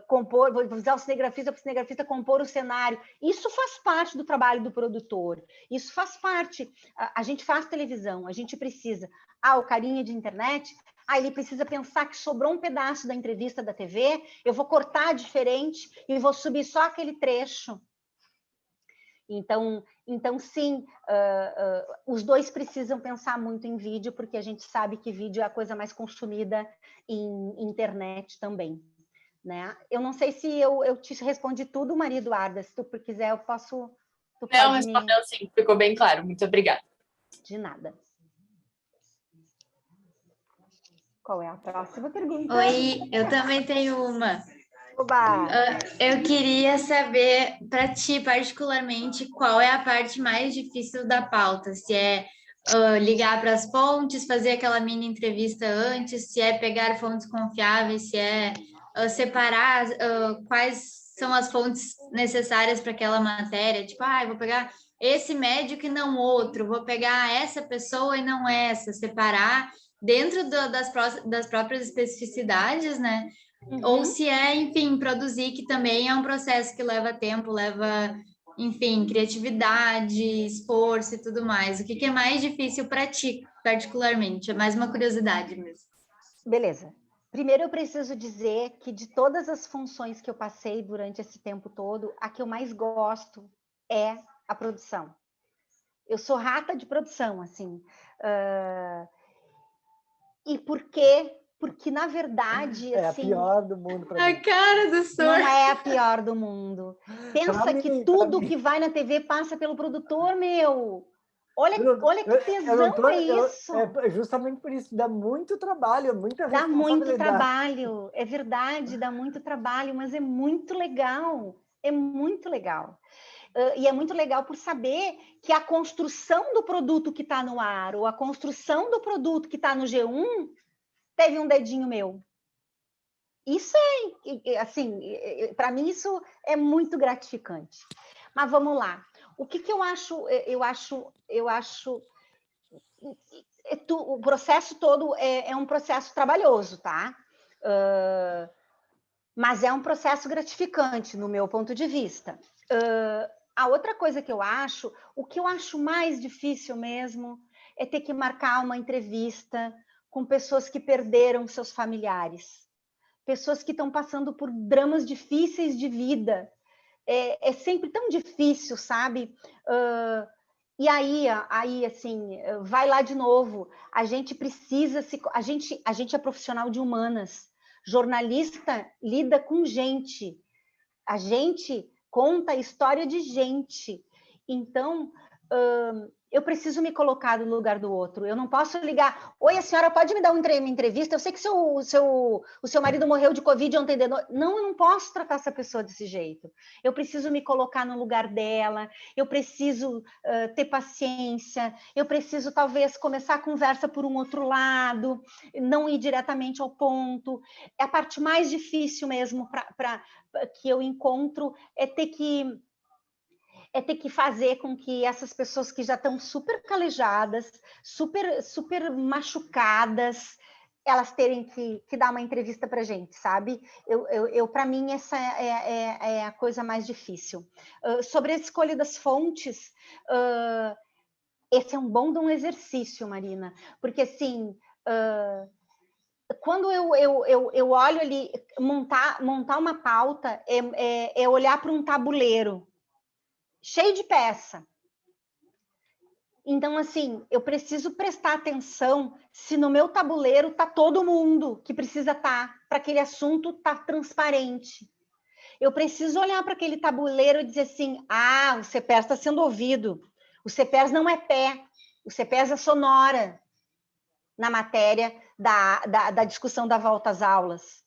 compor, vou usar o cinegrafista para o cinegrafista compor o cenário. Isso faz parte do trabalho do produtor, isso faz parte. A gente faz televisão, a gente precisa. O carinha de internet, ele precisa pensar que sobrou um pedaço da entrevista da TV, eu vou cortar diferente e vou subir só aquele trecho. Então sim, os dois precisam pensar muito em vídeo, porque a gente sabe que vídeo é a coisa mais consumida em internet também. Né? Eu não sei se eu te respondi tudo, Maria Eduarda. Se tu quiser, eu posso... Não, respondeu sim, ficou bem claro. Muito obrigada. De nada. Qual é a próxima pergunta? Oi, eu também tenho uma. Oba! Eu queria saber, para ti particularmente, qual é a parte mais difícil da pauta? Se é ligar para as fontes, fazer aquela mini entrevista antes, se é pegar fontes confiáveis, se é separar quais são as fontes necessárias para aquela matéria. Tipo, vou pegar esse médico e não outro, vou pegar essa pessoa e não essa, separar dentro das próprias especificidades, né? Ou se é, enfim, produzir, que também é um processo que leva tempo, leva, enfim, criatividade, esforço e tudo mais. O que é mais difícil para ti, particularmente? É mais uma curiosidade mesmo. Beleza. Primeiro eu preciso dizer que de todas as funções que eu passei durante esse tempo todo, a que eu mais gosto é a produção. Eu sou rata de produção, assim. E por quê? Porque, na verdade, é assim... a pior do mundo para mim. A cara do senhor! Não é a pior do mundo. Pensa que tudo que vai na TV passa pelo produtor, meu. Olha que tesão é isso. É justamente por isso, dá muito trabalho, muita responsabilidade. Dá muito trabalho, é verdade, dá muito trabalho, mas é muito legal. É muito legal. E é muito legal por saber que a construção do produto que está no ar, ou a construção do produto que está no G1, teve um dedinho meu. Isso assim, para mim isso é muito gratificante. Mas vamos lá. O que eu acho? O processo todo é um processo trabalhoso, tá? Mas é um processo gratificante, no meu ponto de vista. A outra coisa que eu acho, o que eu acho mais difícil mesmo, é ter que marcar uma entrevista com pessoas que perderam seus familiares. Pessoas que estão passando por dramas difíceis de vida. É sempre tão difícil, sabe? E aí, assim, vai lá de novo. A gente precisa a gente é profissional de humanas. Jornalista lida com gente. A gente conta a história de gente. Então, eu preciso me colocar no lugar do outro. Eu não posso ligar. Oi, a senhora pode me dar uma entrevista? Eu sei que o seu marido morreu de Covid ontem de noite. Não, eu não posso tratar essa pessoa desse jeito. Eu preciso me colocar no lugar dela. Eu preciso ter paciência. Eu preciso, talvez, começar a conversa por um outro lado, não ir diretamente ao ponto. É a parte mais difícil mesmo que eu encontro é ter que fazer com que essas pessoas que já estão super calejadas, super machucadas, elas terem que dar uma entrevista para a gente, sabe? Para mim, essa é a coisa mais difícil. Sobre a escolha das fontes, esse é um bom de um exercício, Marina, porque, assim... quando eu olho ali, montar uma pauta é olhar para um tabuleiro cheio de peça. Então, assim, eu preciso prestar atenção se no meu tabuleiro está todo mundo que precisa estar, para aquele assunto estar transparente. Eu preciso olhar para aquele tabuleiro e dizer assim, o CPES está sendo ouvido. O CPES não é pé, o CPES é sonora na matéria da discussão da volta às aulas.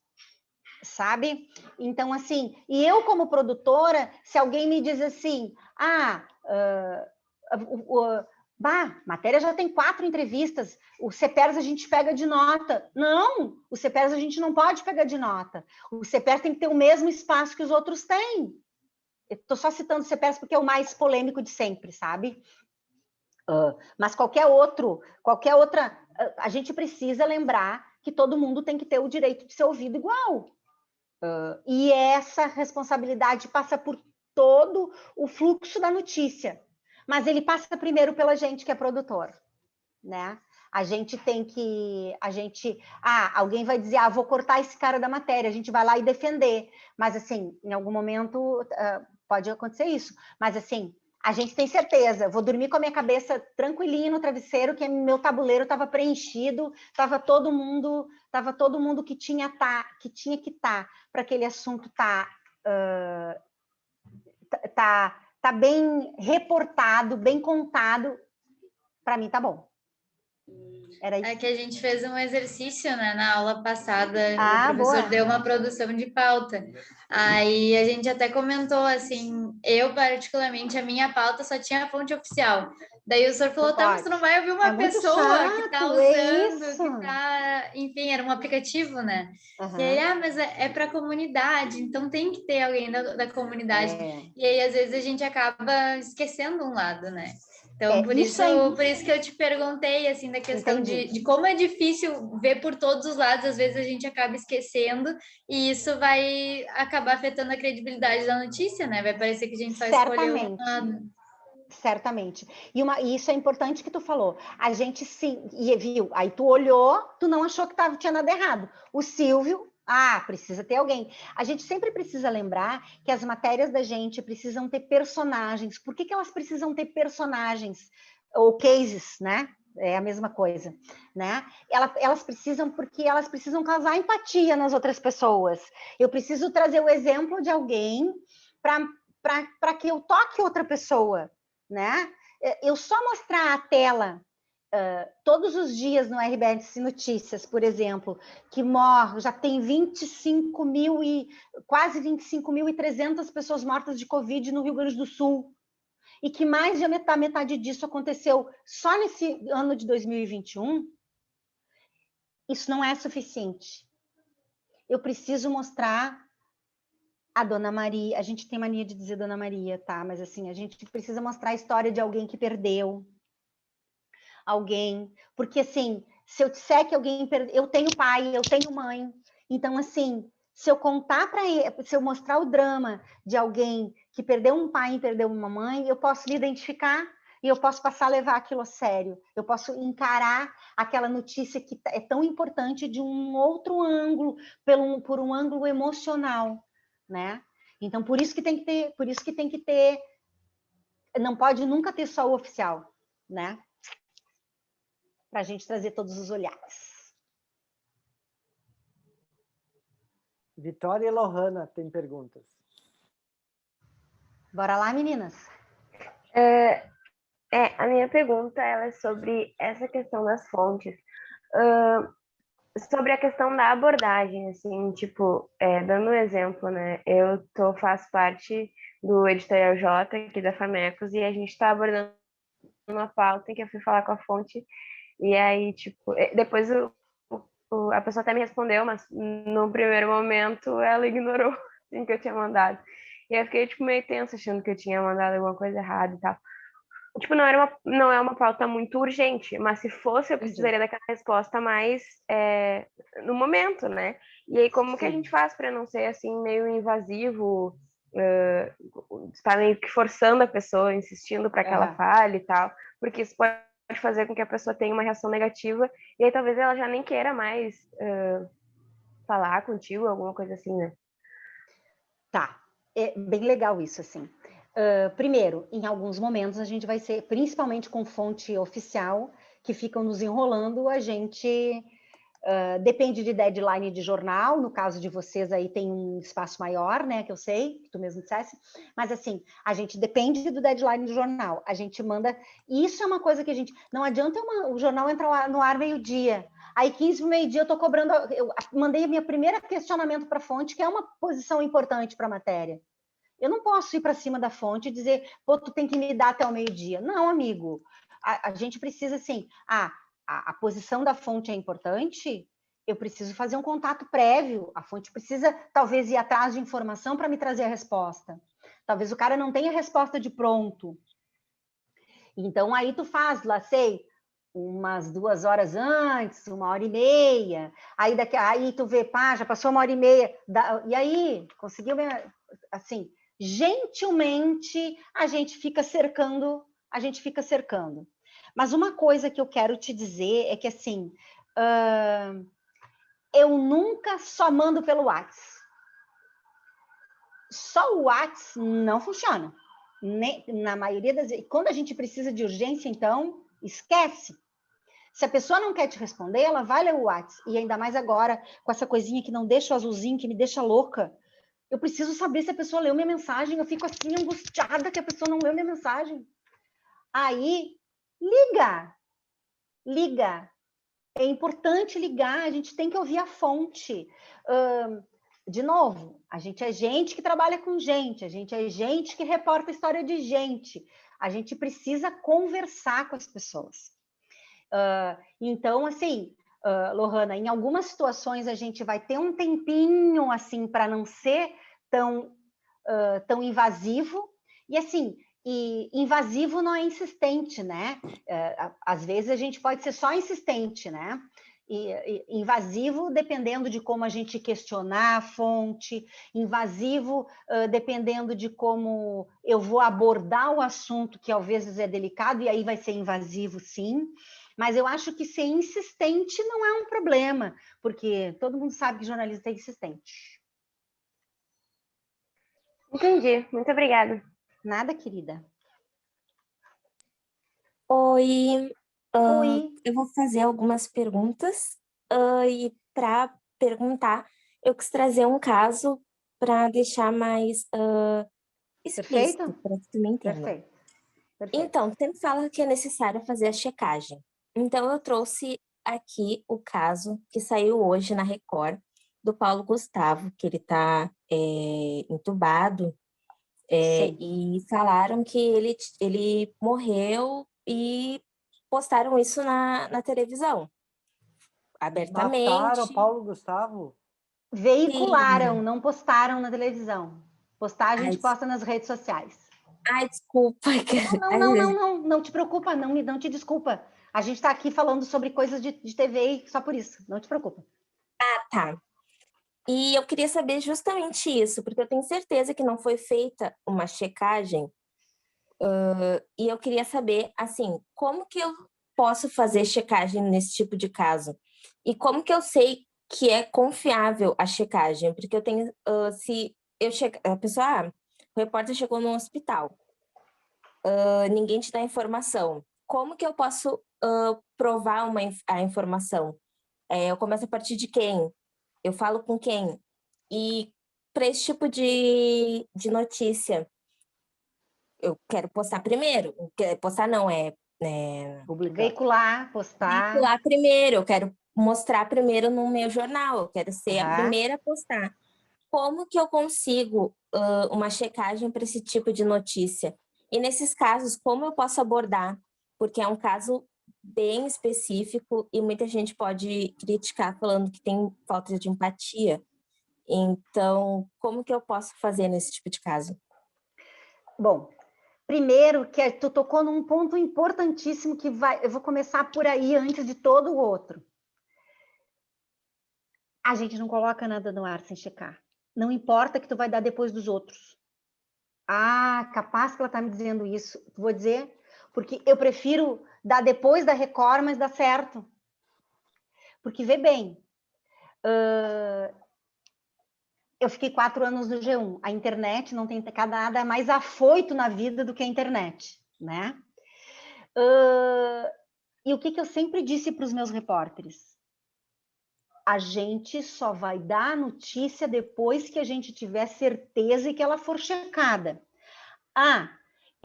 Sabe? Então, assim, e eu como produtora, se alguém me diz assim, matéria já tem 4 entrevistas, o CPERS a gente pega de nota. Não, o CPERS a gente não pode pegar de nota. O CPERS tem que ter o mesmo espaço que os outros têm. Eu estou só citando o CPERS porque é o mais polêmico de sempre, sabe? Mas qualquer outra a gente precisa lembrar que todo mundo tem que ter o direito de ser ouvido igual. E essa responsabilidade passa por todo o fluxo da notícia. Mas ele passa primeiro pela gente que é produtor, né? A gente tem que... alguém vai dizer, vou cortar esse cara da matéria, a gente vai lá e defender. Mas, assim, em algum momento pode acontecer isso. Mas, assim, a gente tem certeza, vou dormir com a minha cabeça tranquilinha no travesseiro, que meu tabuleiro estava preenchido, estava todo mundo que tinha que estar para aquele assunto tá bem reportado, bem contado. Para mim tá bom. Era isso. É que a gente fez um exercício, né, na aula passada, o professor boa. deu uma produção de pauta. Aí a gente até comentou assim, eu particularmente, a minha pauta só tinha a fonte oficial. Daí o senhor falou, tá, mas tu não vai ouvir uma pessoa que tá usando, que tá... Enfim, era um aplicativo, né? Uhum. E aí, mas é para a comunidade, então tem que ter alguém da comunidade. E aí, às vezes, a gente acaba esquecendo um lado, né? Então, por isso que eu te perguntei, assim, da questão de como é difícil ver por todos os lados, às vezes a gente acaba esquecendo, e isso vai acabar afetando a credibilidade da notícia, né? Vai parecer que a gente só escolheu um lado. Certamente. E isso é importante que tu falou. A gente sim, e viu, aí tu olhou, tu não achou que tinha nada errado. O Silvio... precisa ter alguém. A gente sempre precisa lembrar que as matérias da gente precisam ter personagens. Por que elas precisam ter personagens? Ou cases, né? É a mesma coisa, né? Elas precisam, porque elas precisam causar empatia nas outras pessoas. Eu preciso trazer o exemplo de alguém para que eu toque outra pessoa, né? Eu só mostrar a tela todos os dias no RBS Notícias, por exemplo, que já tem quase 25.300 pessoas mortas de Covid no Rio Grande do Sul, e que mais de metade disso aconteceu só nesse ano de 2021, isso não é suficiente. Eu preciso mostrar a Dona Maria, a gente tem mania de dizer Dona Maria, tá? Mas assim, a gente precisa mostrar a história de alguém que perdeu, porque assim, se eu disser que alguém perdeu, eu tenho pai, eu tenho mãe, então assim, se eu contar para ele, se eu mostrar o drama de alguém que perdeu um pai e perdeu uma mãe, eu posso me identificar e eu posso passar a levar aquilo a sério, eu posso encarar aquela notícia que é tão importante de um outro ângulo, por um ângulo emocional, né? Então por isso que tem que ter, não pode nunca ter só o oficial, né? Para a gente trazer todos os olhares. Vitória e Lohana tem perguntas. Bora lá, meninas. A minha pergunta ela é sobre essa questão das fontes. Sobre a questão da abordagem, assim, tipo, dando um exemplo, né? Faço parte do Editorial J, aqui da Famecos, e a gente está abordando uma pauta em que eu fui falar com a fonte. E aí, tipo, depois a pessoa até me respondeu, mas no primeiro momento ela ignorou assim, que eu tinha mandado. E eu fiquei, tipo, meio tensa, achando que eu tinha mandado alguma coisa errada e tal. Tipo, não é uma pauta muito urgente, mas se fosse, eu precisaria daquela resposta mais no momento, né? E aí, como que a gente faz para não ser, assim, meio invasivo, estar meio que forçando a pessoa, insistindo para que ela fale e tal, porque isso pode fazer com que a pessoa tenha uma reação negativa, e aí talvez ela já nem queira mais falar contigo, alguma coisa assim, né? Tá, é bem legal isso, assim. Primeiro, em alguns momentos a gente vai ser, principalmente com fonte oficial, que ficam nos enrolando, a gente depende de deadline de jornal, no caso de vocês aí tem um espaço maior, né, que eu sei, que tu mesmo dissesse, mas assim, a gente depende do deadline do jornal, a gente manda, isso é uma coisa que a gente, não adianta o jornal entrar no ar meio-dia, aí 15 para meio-dia eu tô cobrando, eu mandei a minha primeira questionamento para a fonte, que é uma posição importante para a matéria. Eu não posso ir para cima da fonte e dizer, pô, tu tem que me dar até o meio-dia. Não, amigo, a gente precisa assim, a posição da fonte é importante, eu preciso fazer um contato prévio, a fonte precisa talvez ir atrás de informação para me trazer a resposta. Talvez o cara não tenha a resposta de pronto. Então aí tu faz, lá sei, umas 2 horas antes, 1h30, aí tu vê, pá, já passou 1h30, e aí, conseguiu, assim, gentilmente, a gente fica cercando. Mas uma coisa que eu quero te dizer é que, assim, eu nunca só mando pelo WhatsApp. Só o WhatsApp não funciona. Na maioria das vezes. Quando a gente precisa de urgência, então, esquece. Se a pessoa não quer te responder, ela vai ler o WhatsApp. E ainda mais agora, com essa coisinha que não deixa o azulzinho, que me deixa louca. Eu preciso saber se a pessoa leu minha mensagem. Eu fico assim, angustiada que a pessoa não leu minha mensagem. Aí, liga. É importante ligar, a gente tem que ouvir a fonte. De novo, a gente é gente que trabalha com gente, a gente é gente que reporta a história de gente. A gente precisa conversar com as pessoas. Então, assim, Lohana, em algumas situações a gente vai ter um tempinho, assim, para não ser tão invasivo. E, assim, invasivo não é insistente, né? Às vezes a gente pode ser só insistente, né? E invasivo dependendo de como a gente questionar a fonte, invasivo dependendo de como eu vou abordar o assunto, que às vezes é delicado, e aí vai ser invasivo, sim. Mas eu acho que ser insistente não é um problema, porque todo mundo sabe que jornalista é insistente. Entendi, muito obrigada. Nada, querida. Oi. Oi. Eu vou fazer algumas perguntas. E para perguntar, eu quis trazer um caso para deixar mais explícito, para que tu me entenda. Perfeito. Então, sempre fala que é necessário fazer a checagem. Então, eu trouxe aqui o caso que saiu hoje na Record, do Paulo Gustavo, que ele está entubado, e falaram que ele morreu e postaram isso na televisão, abertamente. Mataram o Paulo Gustavo? Veicularam, não postaram na televisão. Postagem a gente posta nas redes sociais. Ai, desculpa. Não te preocupa, não te desculpa. A gente está aqui falando sobre coisas de TV só por isso, não te preocupa. Ah, tá. E eu queria saber justamente isso, porque eu tenho certeza que não foi feita uma checagem. E eu queria saber, assim, como que eu posso fazer checagem nesse tipo de caso? E como que eu sei que é confiável a checagem? Porque eu tenho, se eu chegar, a pessoa, o repórter chegou no hospital, ninguém te dá informação. Como que eu posso provar a informação? Eu começo a partir de quem? Eu falo com quem? E para esse tipo de notícia, eu quero postar primeiro. Postar não, Veicular, postar. Veicular primeiro, eu quero mostrar primeiro no meu jornal, eu quero ser a primeira a postar. Como que eu consigo uma checagem para esse tipo de notícia? E nesses casos, como eu posso abordar? Porque é um caso bem específico e muita gente pode criticar falando que tem falta de empatia. Então, como que eu posso fazer nesse tipo de caso? Bom, primeiro, que tu tocou num ponto importantíssimo que eu vou começar por aí antes de todo o outro. A gente não coloca nada no ar sem checar. Não importa que tu vai dar depois dos outros. Capaz que ela tá me dizendo isso. Vou dizer, porque eu prefiro dar depois da Record, mas dá certo. Porque, vê bem, eu fiquei 4 anos no G1. A internet não tem nada mais afoito na vida do que a internet, né? E o que eu sempre disse para os meus repórteres? A gente só vai dar a notícia depois que a gente tiver certeza e que ela for checada.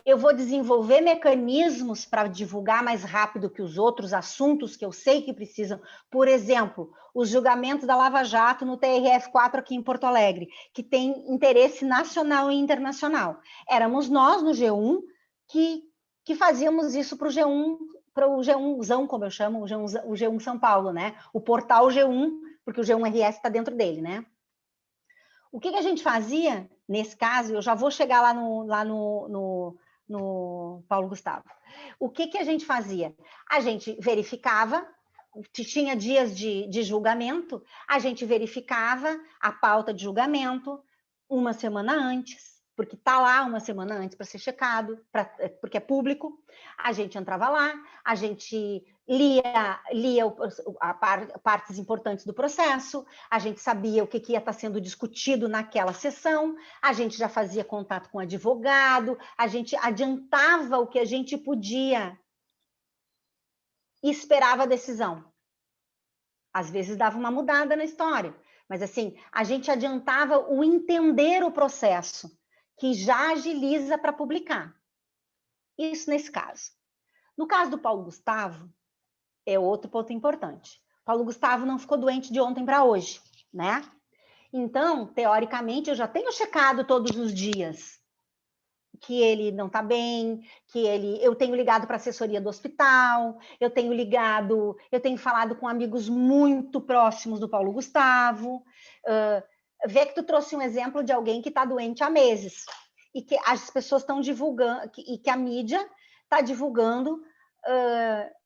Eu vou desenvolver mecanismos para divulgar mais rápido que os outros assuntos que eu sei que precisam. Por exemplo, os julgamentos da Lava Jato no TRF4 aqui em Porto Alegre, que tem interesse nacional e internacional. Éramos nós, no G1, que fazíamos isso para o G1zão, como eu chamo, o G1 São Paulo, né? O portal G1, porque o G1RS está dentro dele, né? O que a gente fazia, nesse caso, eu já vou chegar lá no Paulo Gustavo. O que a gente fazia? A gente verificava, tinha dias de julgamento, a gente verificava a pauta de julgamento uma semana antes, porque está lá uma semana antes para ser checado, porque é público. A gente entrava lá, a gente lia partes importantes do processo, a gente sabia o que ia estar sendo discutido naquela sessão, a gente já fazia contato com o advogado, a gente adiantava o que a gente podia e esperava a decisão. Às vezes dava uma mudada na história, mas assim, a gente adiantava o entender o processo, que já agiliza para publicar. Isso nesse caso. No caso do Paulo Gustavo, é outro ponto importante. Paulo Gustavo não ficou doente de ontem para hoje, né? Então, teoricamente, eu já tenho checado todos os dias que ele não está bem, eu tenho ligado para a assessoria do hospital, eu tenho falado com amigos muito próximos do Paulo Gustavo. Vê que tu trouxe um exemplo de alguém que está doente há meses e que as pessoas estão divulgando, e que a mídia está divulgando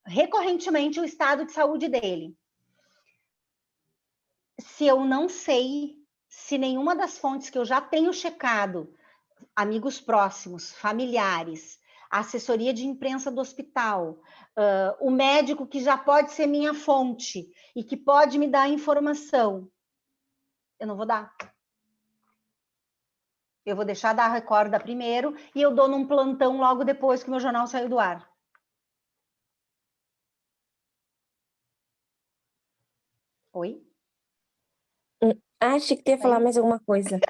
recorrentemente o estado de saúde dele. Se eu não sei, se nenhuma das fontes que eu já tenho checado, amigos próximos, familiares, a assessoria de imprensa do hospital, o médico que já pode ser minha fonte e que pode me dar informação, eu não vou dar. Eu vou deixar da Record dar primeiro e eu dou num plantão logo depois que o meu jornal saiu do ar. Oi? Achei que tu ia falar mais alguma coisa.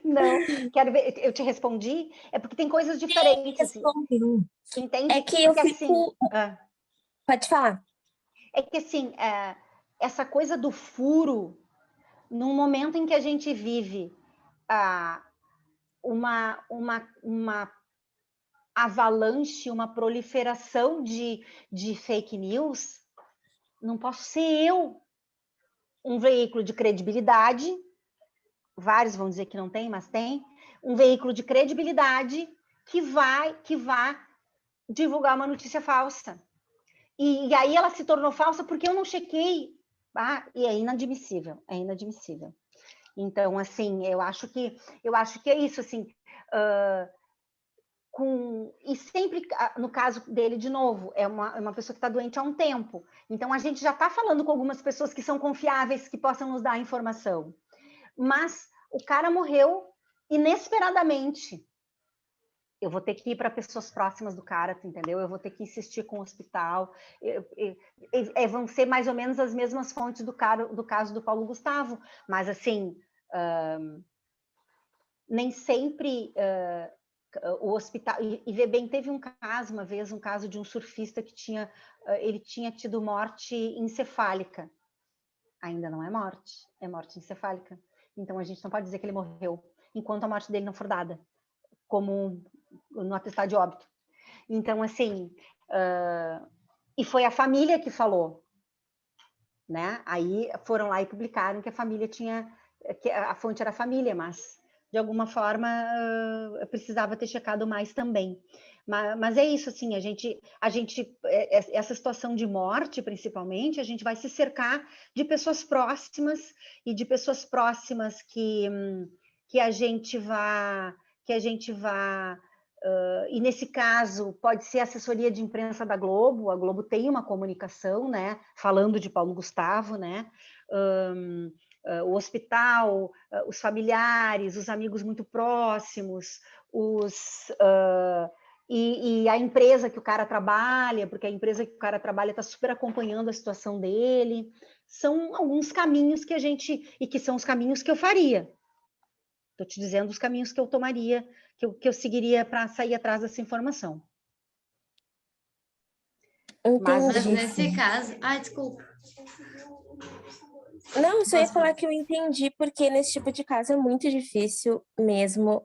Não, quero ver, eu te respondi, é porque tem coisas diferentes. Sim, entende? É que eu porque, fico... Assim, Pode falar. É que assim, essa coisa do furo, num momento em que a gente vive uma avalanche, uma proliferação de fake news, não posso ser eu um veículo de credibilidade, vários vão dizer que não tem, mas tem, um veículo de credibilidade que vai divulgar uma notícia falsa. E aí ela se tornou falsa porque eu não chequei. E é inadmissível, é inadmissível. Então, assim, eu acho que é isso, assim, e sempre, no caso dele, de novo, é uma pessoa que está doente há um tempo. Então, a gente já está falando com algumas pessoas que são confiáveis, que possam nos dar informação. Mas o cara morreu inesperadamente. Eu vou ter que ir para pessoas próximas do cara, entendeu? Eu vou ter que insistir com o hospital. Vão ser mais ou menos as mesmas fontes do caso do Paulo Gustavo. Mas, assim, nem sempre o hospital... E vê bem, teve um caso, uma vez, um caso de um surfista que ele tinha tido morte encefálica. Ainda não é morte encefálica. Então, a gente não pode dizer que ele morreu enquanto a morte dele não for dada, como no atestado de óbito. Então, assim, e foi a família que falou, né? Aí foram lá e publicaram que a família que a fonte era a família, mas de alguma forma precisava ter checado mais também. Mas é isso, assim, essa situação de morte, principalmente, a gente vai se cercar de pessoas próximas e de pessoas próximas que a gente vá e nesse caso pode ser a assessoria de imprensa da Globo. A Globo tem uma comunicação, né, falando de Paulo Gustavo, né, o hospital, os familiares, os amigos muito próximos, e a empresa que o cara trabalha, porque a empresa que o cara trabalha está super acompanhando a situação dele. São alguns caminhos que e que são os caminhos que eu faria. Estou te dizendo os caminhos que eu tomaria, que eu seguiria para sair atrás dessa informação. Mas nesse caso... desculpa. Não, só ia falar que eu entendi, porque nesse tipo de caso é muito difícil mesmo,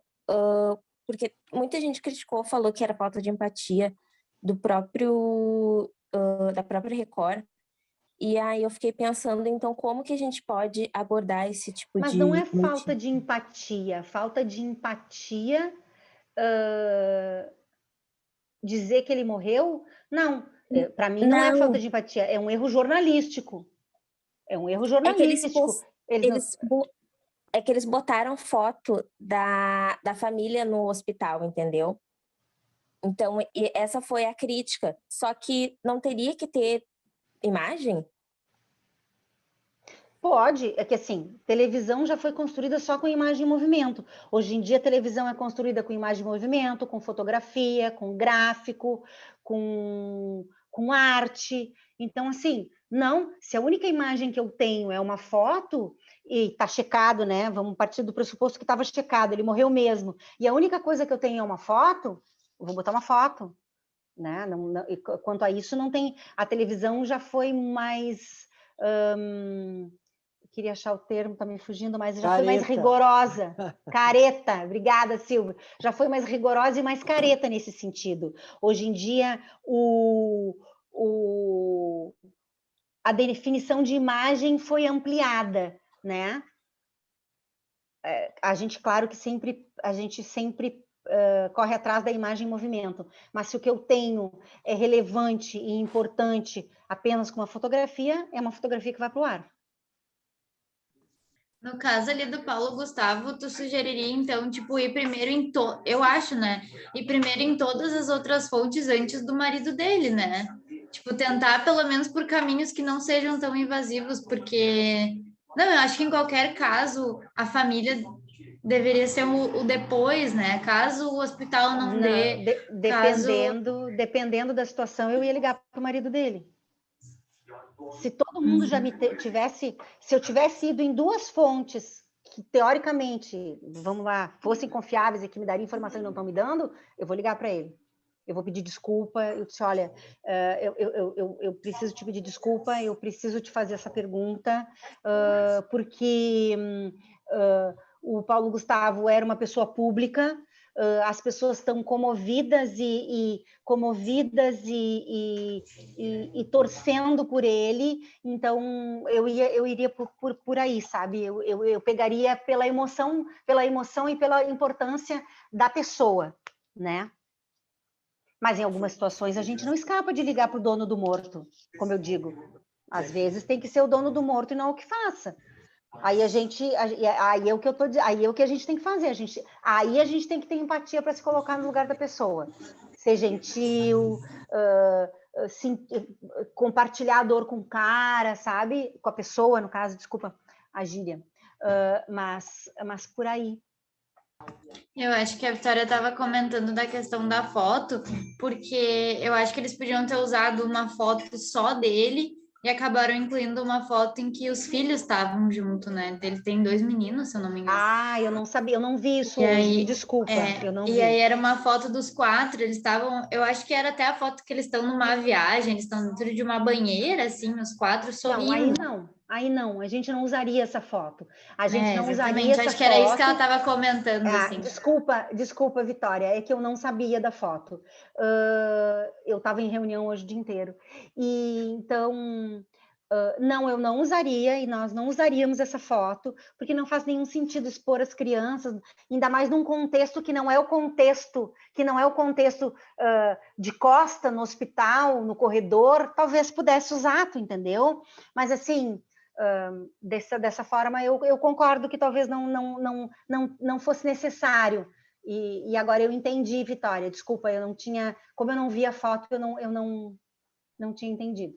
porque muita gente criticou, falou que era falta de empatia da própria Record. E aí eu fiquei pensando, então, como que a gente pode abordar esse tipo Mas de... não é falta de empatia. Falta de empatia dizer que ele morreu, não. Para mim não é falta de empatia, é um erro jornalístico. É um erro jornalístico. É que eles botaram foto da família no hospital, entendeu? Então, essa foi a crítica. Só que não teria que ter imagem? Pode, é que assim, televisão já foi construída só com imagem em movimento. Hoje em dia, a televisão é construída com imagem em movimento, com fotografia, com gráfico, com arte. Então, assim, não, se a única imagem que eu tenho é uma foto, e tá checado, né? Vamos partir do pressuposto que estava checado, ele morreu mesmo. E a única coisa que eu tenho é uma foto, eu vou botar uma foto, né? Quanto a isso, não tem. A televisão já foi mais. Queria achar o termo, tá me fugindo, mas já foi mais rigorosa. Careta, obrigada, Silvia. Já foi mais rigorosa e mais careta nesse sentido. Hoje em dia, a definição de imagem foi ampliada, né? A gente, claro que a gente sempre corre atrás da imagem em movimento, mas se o que eu tenho é relevante e importante apenas com uma fotografia, é uma fotografia que vai para o ar. No caso ali do Paulo Gustavo, tu sugeriria, então, tipo, ir primeiro eu acho, né? Ir primeiro em todas as outras fontes antes do marido dele, né? Tipo, tentar pelo menos por caminhos que não sejam tão invasivos, porque... Não, eu acho que em qualquer caso, a família deveria ser o depois, né? Caso o hospital não dê... Dependendo da situação, eu ia ligar para o marido dele. Se todo mundo já tivesse, se eu tivesse ido em duas fontes que teoricamente, vamos lá, fossem confiáveis e que me dariam informação e não estão me dando, eu vou ligar para ele. Eu vou pedir desculpa, eu disse, olha, eu preciso te pedir desculpa, eu preciso te fazer essa pergunta, porque o Paulo Gustavo era uma pessoa pública, as pessoas estão comovidas e torcendo por ele, então eu iria por aí, sabe? Eu pegaria pela emoção e pela importância da pessoa, né? Mas em algumas situações a gente não escapa de ligar para o dono do morto, como eu digo. Às vezes tem que ser o dono do morto e não o que faça. Aí é o que eu tô dizendo, aí é o que a gente tem que fazer. Aí a gente tem que ter empatia para se colocar no lugar da pessoa. Ser gentil, compartilhar a dor com o cara, sabe? Com a pessoa, no caso, desculpa a gíria. Mas por aí. Eu acho que a Vitória estava comentando da questão da foto, porque eu acho que eles podiam ter usado uma foto só dele e acabaram incluindo uma foto em que os filhos estavam junto, né? Ele tem 2 meninos, se eu não me engano. Ah, eu não sabia, eu não vi isso hoje, me desculpa, eu não vi. E aí era uma foto dos 4, eles estavam, eu acho que era até a foto que eles estão numa viagem, eles estão dentro de uma banheira, assim, os 4 sorrindo. Aí não, a gente não usaria essa foto. A gente não usaria essa foto. Acho que era isso que ela estava comentando, assim. Desculpa, Vitória, é que eu não sabia da foto. Eu estava em reunião hoje o dia inteiro. E então, não, eu não usaria, e nós não usaríamos essa foto, porque não faz nenhum sentido expor as crianças, ainda mais num contexto que não é o contexto, de costa no hospital, no corredor, talvez pudesse usar, tu entendeu? Mas assim, dessa forma eu concordo que talvez não fosse necessário. E agora eu entendi, Vitória, desculpa, como eu não vi a foto, eu não tinha entendido.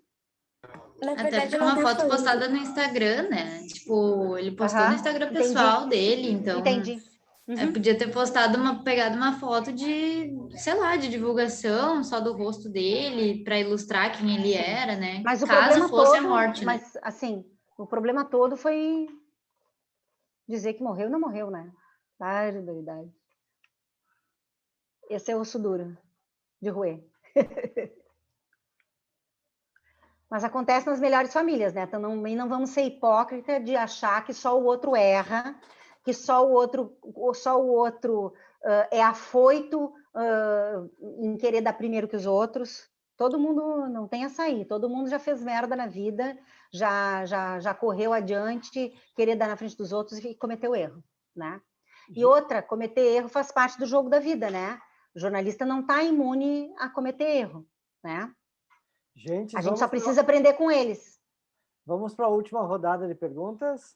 Na verdade, até porque é uma foto postada no Instagram, né? Tipo, ele postou no Instagram pessoal dele, então... Entendi. Podia ter pegado uma foto de, sei lá, de divulgação só do rosto dele, para ilustrar quem ele era, né? Mas caso fosse a morte, né? Mas, assim, o problema todo foi dizer que morreu, não morreu, né? Barbaridade. Esse é osso duro de roer. Mas acontece nas melhores famílias, né? Então não vamos ser hipócrita de achar que só o outro erra, que só o outro é afoito em querer dar primeiro que os outros. Todo mundo não tem açaí, todo mundo já fez merda na vida, já correu adiante, querer dar na frente dos outros e cometeu erro, né? E outra, cometer erro faz parte do jogo da vida, né? O jornalista não está imune a cometer erro, né? Gente, a gente só precisa aprender com eles. Vamos para a última rodada de perguntas.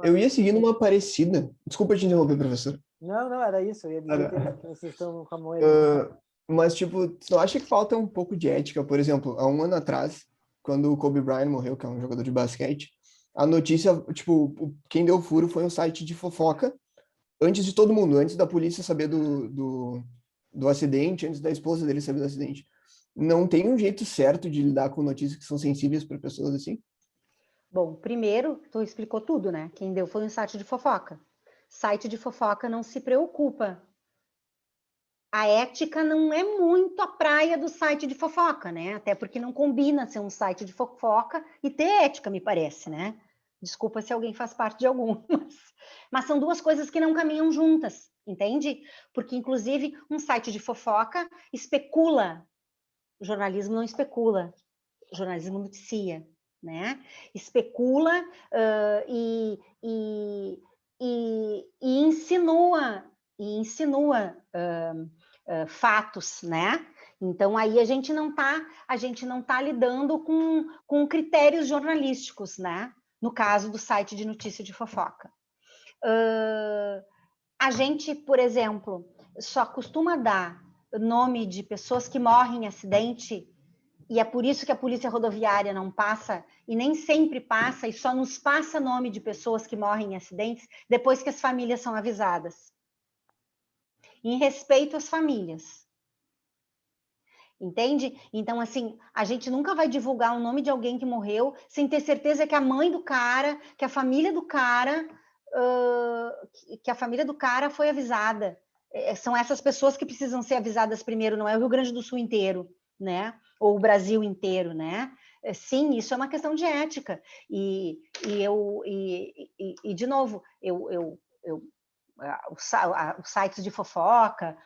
Eu ia seguindo uma parecida. Desculpa te interromper, professor. Não, era isso. Eu ia dizer que vocês estão com a mão aí. Mas, tipo, tu não acha que falta um pouco de ética? Por exemplo, há um ano atrás, quando o Kobe Bryant morreu, que é um jogador de basquete, a notícia, tipo, quem deu furo foi um site de fofoca, antes de todo mundo, antes da polícia saber do acidente, antes da esposa dele saber do acidente. Não tem um jeito certo de lidar com notícias que são sensíveis para pessoas assim? Bom, primeiro, tu explicou tudo, né? Quem deu foi um site de fofoca. Site de fofoca não se preocupa. A ética não é muito a praia do site de fofoca, né? Até porque não combina ser um site de fofoca e ter ética, me parece, né? Desculpa se alguém faz parte de algum, mas são duas coisas que não caminham juntas, entende? Porque, inclusive, um site de fofoca especula. O jornalismo não especula, o jornalismo noticia, né? Especula e insinua fatos, né? Então aí a gente não tá lidando com critérios jornalísticos, né? No caso do site de notícia de fofoca. A gente, por exemplo, só costuma dar nome de pessoas que morrem em acidente, e é por isso que a polícia rodoviária não passa, e nem sempre passa, e só nos passa nome de pessoas que morrem em acidentes depois que as famílias são avisadas. Em respeito às famílias. Entende? Então, assim, a gente nunca vai divulgar o nome de alguém que morreu sem ter certeza que a mãe do cara, que a família do cara, foi avisada. São essas pessoas que precisam ser avisadas primeiro, não é o Rio Grande do Sul inteiro, né? Ou o Brasil inteiro, né? Sim, isso é uma questão de ética. E de novo, os sites de fofoca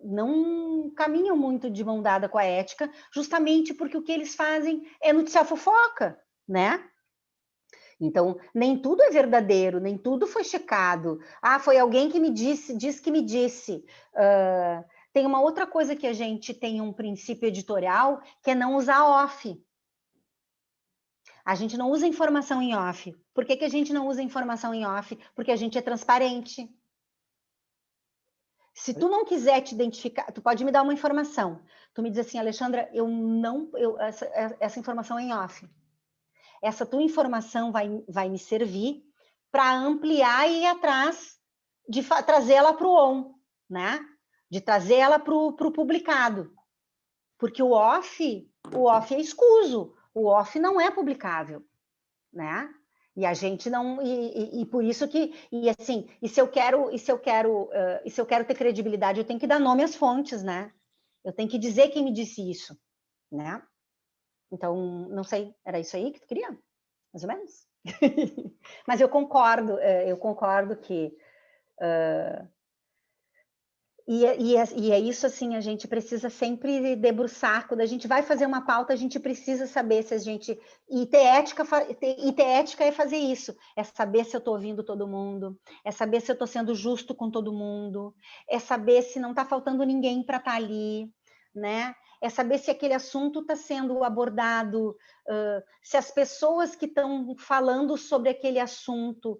não caminham muito de mão dada com a ética, justamente porque o que eles fazem é noticiar fofoca, né? Então, nem tudo é verdadeiro, nem tudo foi checado. Ah, foi alguém que me disse que me disse. Tem uma outra coisa que a gente tem um princípio editorial, que é não usar off. A gente não usa informação em off. Por que a gente não usa informação em off? Porque a gente é transparente. Se tu não quiser te identificar, tu pode me dar uma informação. Tu me diz assim, Alexandra, essa informação é em off. Essa tua informação vai me servir para ampliar e ir atrás de trazê-la para o on, né? De trazê-la para o publicado. Porque o off é escuso, o off não é publicável, né? E a gente não, e por isso que, se eu quero ter credibilidade, eu tenho que dar nome às fontes, né? Eu tenho que dizer quem me disse isso, né? Então, não sei, era isso aí que tu queria? Mais ou menos? Mas eu concordo que e é isso, assim, a gente precisa sempre debruçar. Quando a gente vai fazer uma pauta, a gente precisa saber se a gente... E ter ética é fazer isso. É saber se eu estou ouvindo todo mundo, é saber se eu estou sendo justo com todo mundo, é saber se não está faltando ninguém para estar ali, né? É saber se aquele assunto está sendo abordado, se as pessoas que estão falando sobre aquele assunto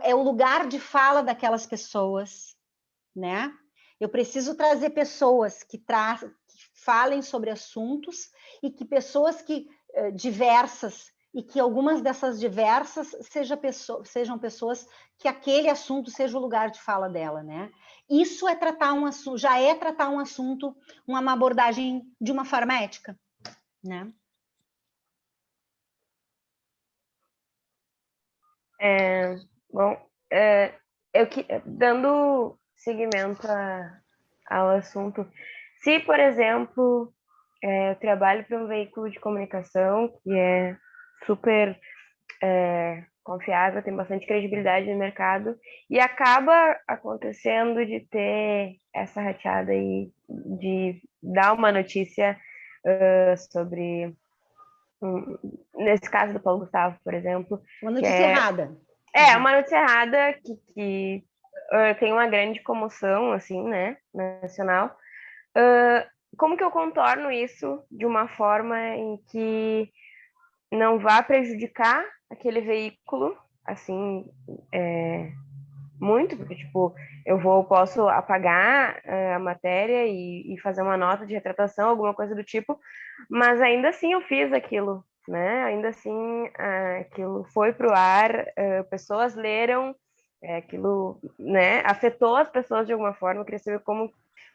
é o lugar de fala daquelas pessoas, né? Eu preciso trazer pessoas que falem sobre assuntos e que pessoas diversas, e que algumas dessas diversas sejam pessoas que aquele assunto seja o lugar de fala dela, né? Isso é tratar um assunto, já é tratar um assunto, uma abordagem de uma forma ética, né? Bom, dando seguimento ao assunto, se, por exemplo, eu trabalho para um veículo de comunicação que é super confiável, tem bastante credibilidade no mercado, e acaba acontecendo de ter essa rateada aí, de dar uma notícia sobre, nesse caso do Paulo Gustavo, por exemplo. Uma notícia errada. Uma notícia errada que tem uma grande comoção, assim, né, nacional. Como que eu contorno isso de uma forma em que não vá prejudicar aquele veículo, assim, muito, porque, tipo, posso apagar a matéria e fazer uma nota de retratação, alguma coisa do tipo, mas ainda assim eu fiz aquilo, né? Ainda assim aquilo foi pro ar, pessoas leram, aquilo, né? Afetou as pessoas de alguma forma. Eu queria saber qual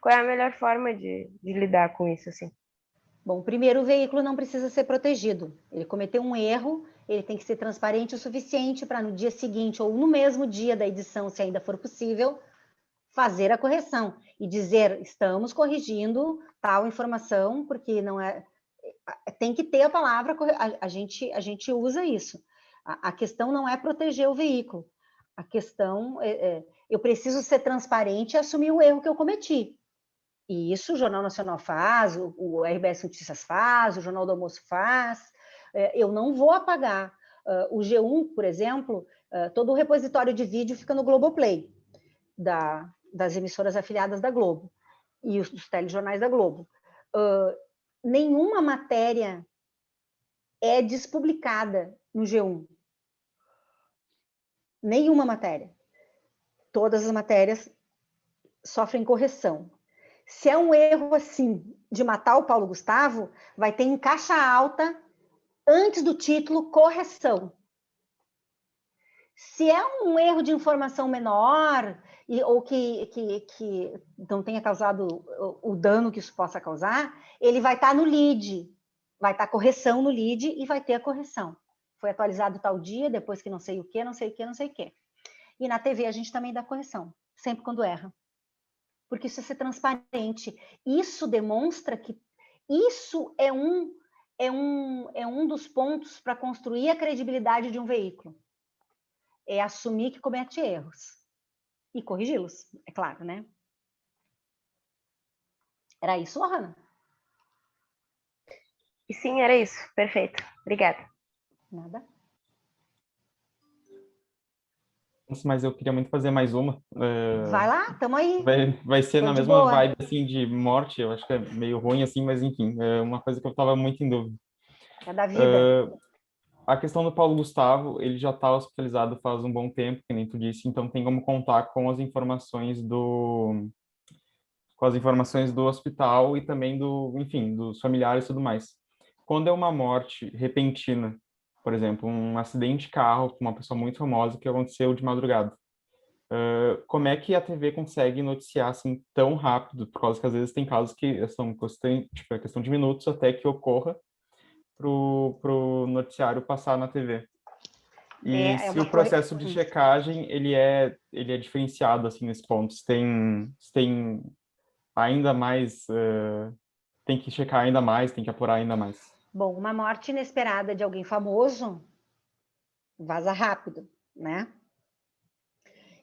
é a melhor forma de lidar com isso, assim. Bom, primeiro, o veículo não precisa ser protegido. Ele cometeu um erro, ele tem que ser transparente o suficiente para no dia seguinte ou no mesmo dia da edição, se ainda for possível, fazer a correção e dizer, estamos corrigindo tal informação, porque não é... Tem que ter a palavra, a gente usa isso. A questão não é proteger o veículo. A questão eu preciso ser transparente e assumir o erro que eu cometi. E isso o Jornal Nacional faz, o RBS Notícias faz, o Jornal do Almoço faz. Eu não vou apagar. O G1, por exemplo, todo o repositório de vídeo fica no Globoplay, das emissoras afiliadas da Globo e dos telejornais da Globo. Nenhuma matéria é despublicada no G1. Nenhuma matéria. Todas as matérias sofrem correção. Se é um erro assim de matar o Paulo Gustavo, vai ter em caixa alta, antes do título, correção. Se é um erro de informação menor, ou que não tenha causado o dano que isso possa causar, ele vai estar no lead, vai estar correção no lead e vai ter a correção. Foi atualizado tal dia, depois que não sei o que, não sei o que, não sei o que. E na TV a gente também dá correção, sempre quando erra. Porque isso é ser transparente. Isso demonstra que isso é um dos pontos para construir a credibilidade de um veículo. É assumir que comete erros. E corrigi-los, é claro, né? Era isso, Lohana? E sim, era isso. Perfeito. Obrigada. Nada. Mas eu queria muito fazer mais uma. Vai lá, tamo aí. Vai ser Tô na de mesma boa. vibe, assim, de morte. Eu acho que é meio ruim, assim, mas enfim, é uma coisa que eu estava muito em dúvida. É da vida. A questão do Paulo Gustavo, ele já está hospitalizado faz um bom tempo, que nem tu disse, então tem como contar com as informações do hospital e também enfim, dos familiares e tudo mais. Quando é uma morte repentina, por exemplo, um acidente de carro com uma pessoa muito famosa que aconteceu de madrugada, como é que a TV consegue noticiar assim tão rápido? Por causa que às vezes tem casos que são tipo, é questão de minutos até que ocorra pro noticiário passar na TV. E se o processo de checagem ele é diferenciado assim nesse ponto, se tem ainda mais, tem que checar ainda mais, tem que apurar ainda mais. Bom, uma morte inesperada de alguém famoso vaza rápido, né?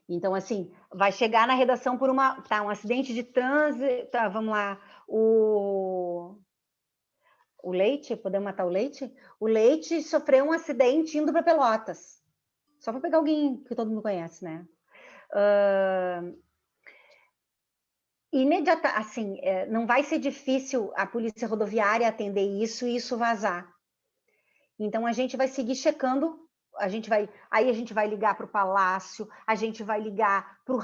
Então, assim, vai chegar na redação por um acidente de trânsito, vamos lá, o Leite, podemos matar o Leite? O Leite sofreu um acidente indo para Pelotas, só para pegar alguém que todo mundo conhece, né? Assim, não vai ser difícil a polícia rodoviária atender isso e isso vazar. Então, a gente vai seguir checando, a gente vai ligar para o Palácio, a gente vai ligar para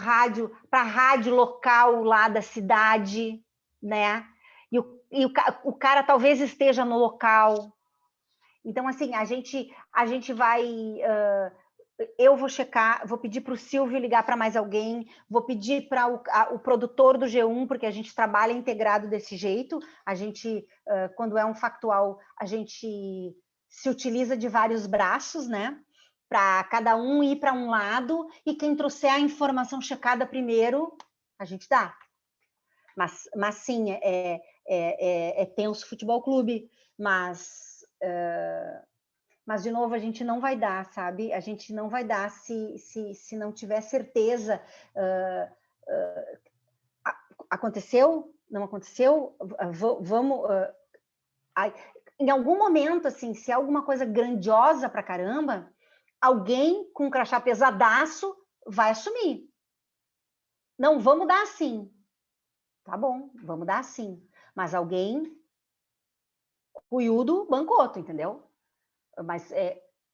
a rádio local lá da cidade, né? E o cara talvez esteja no local. Então, assim, a gente vai... eu vou checar, vou pedir para o Silvio ligar para mais alguém, vou pedir para o produtor do G1, porque a gente trabalha integrado desse jeito, a gente, quando é um factual, a gente se utiliza de vários braços, né? Para cada um ir para um lado, e quem trouxer a informação checada primeiro, a gente dá. Mas sim, é tenso futebol clube, mas de novo, a gente não vai dar, sabe? A gente não vai dar se não tiver certeza. Aconteceu? Não aconteceu? Vamos... em algum momento, assim, se é alguma coisa grandiosa pra caramba, alguém com um crachá pesadaço vai assumir. Não, vamos dar assim. Tá bom, vamos dar assim. Mas alguém cuiudo bancou, entendeu? Mas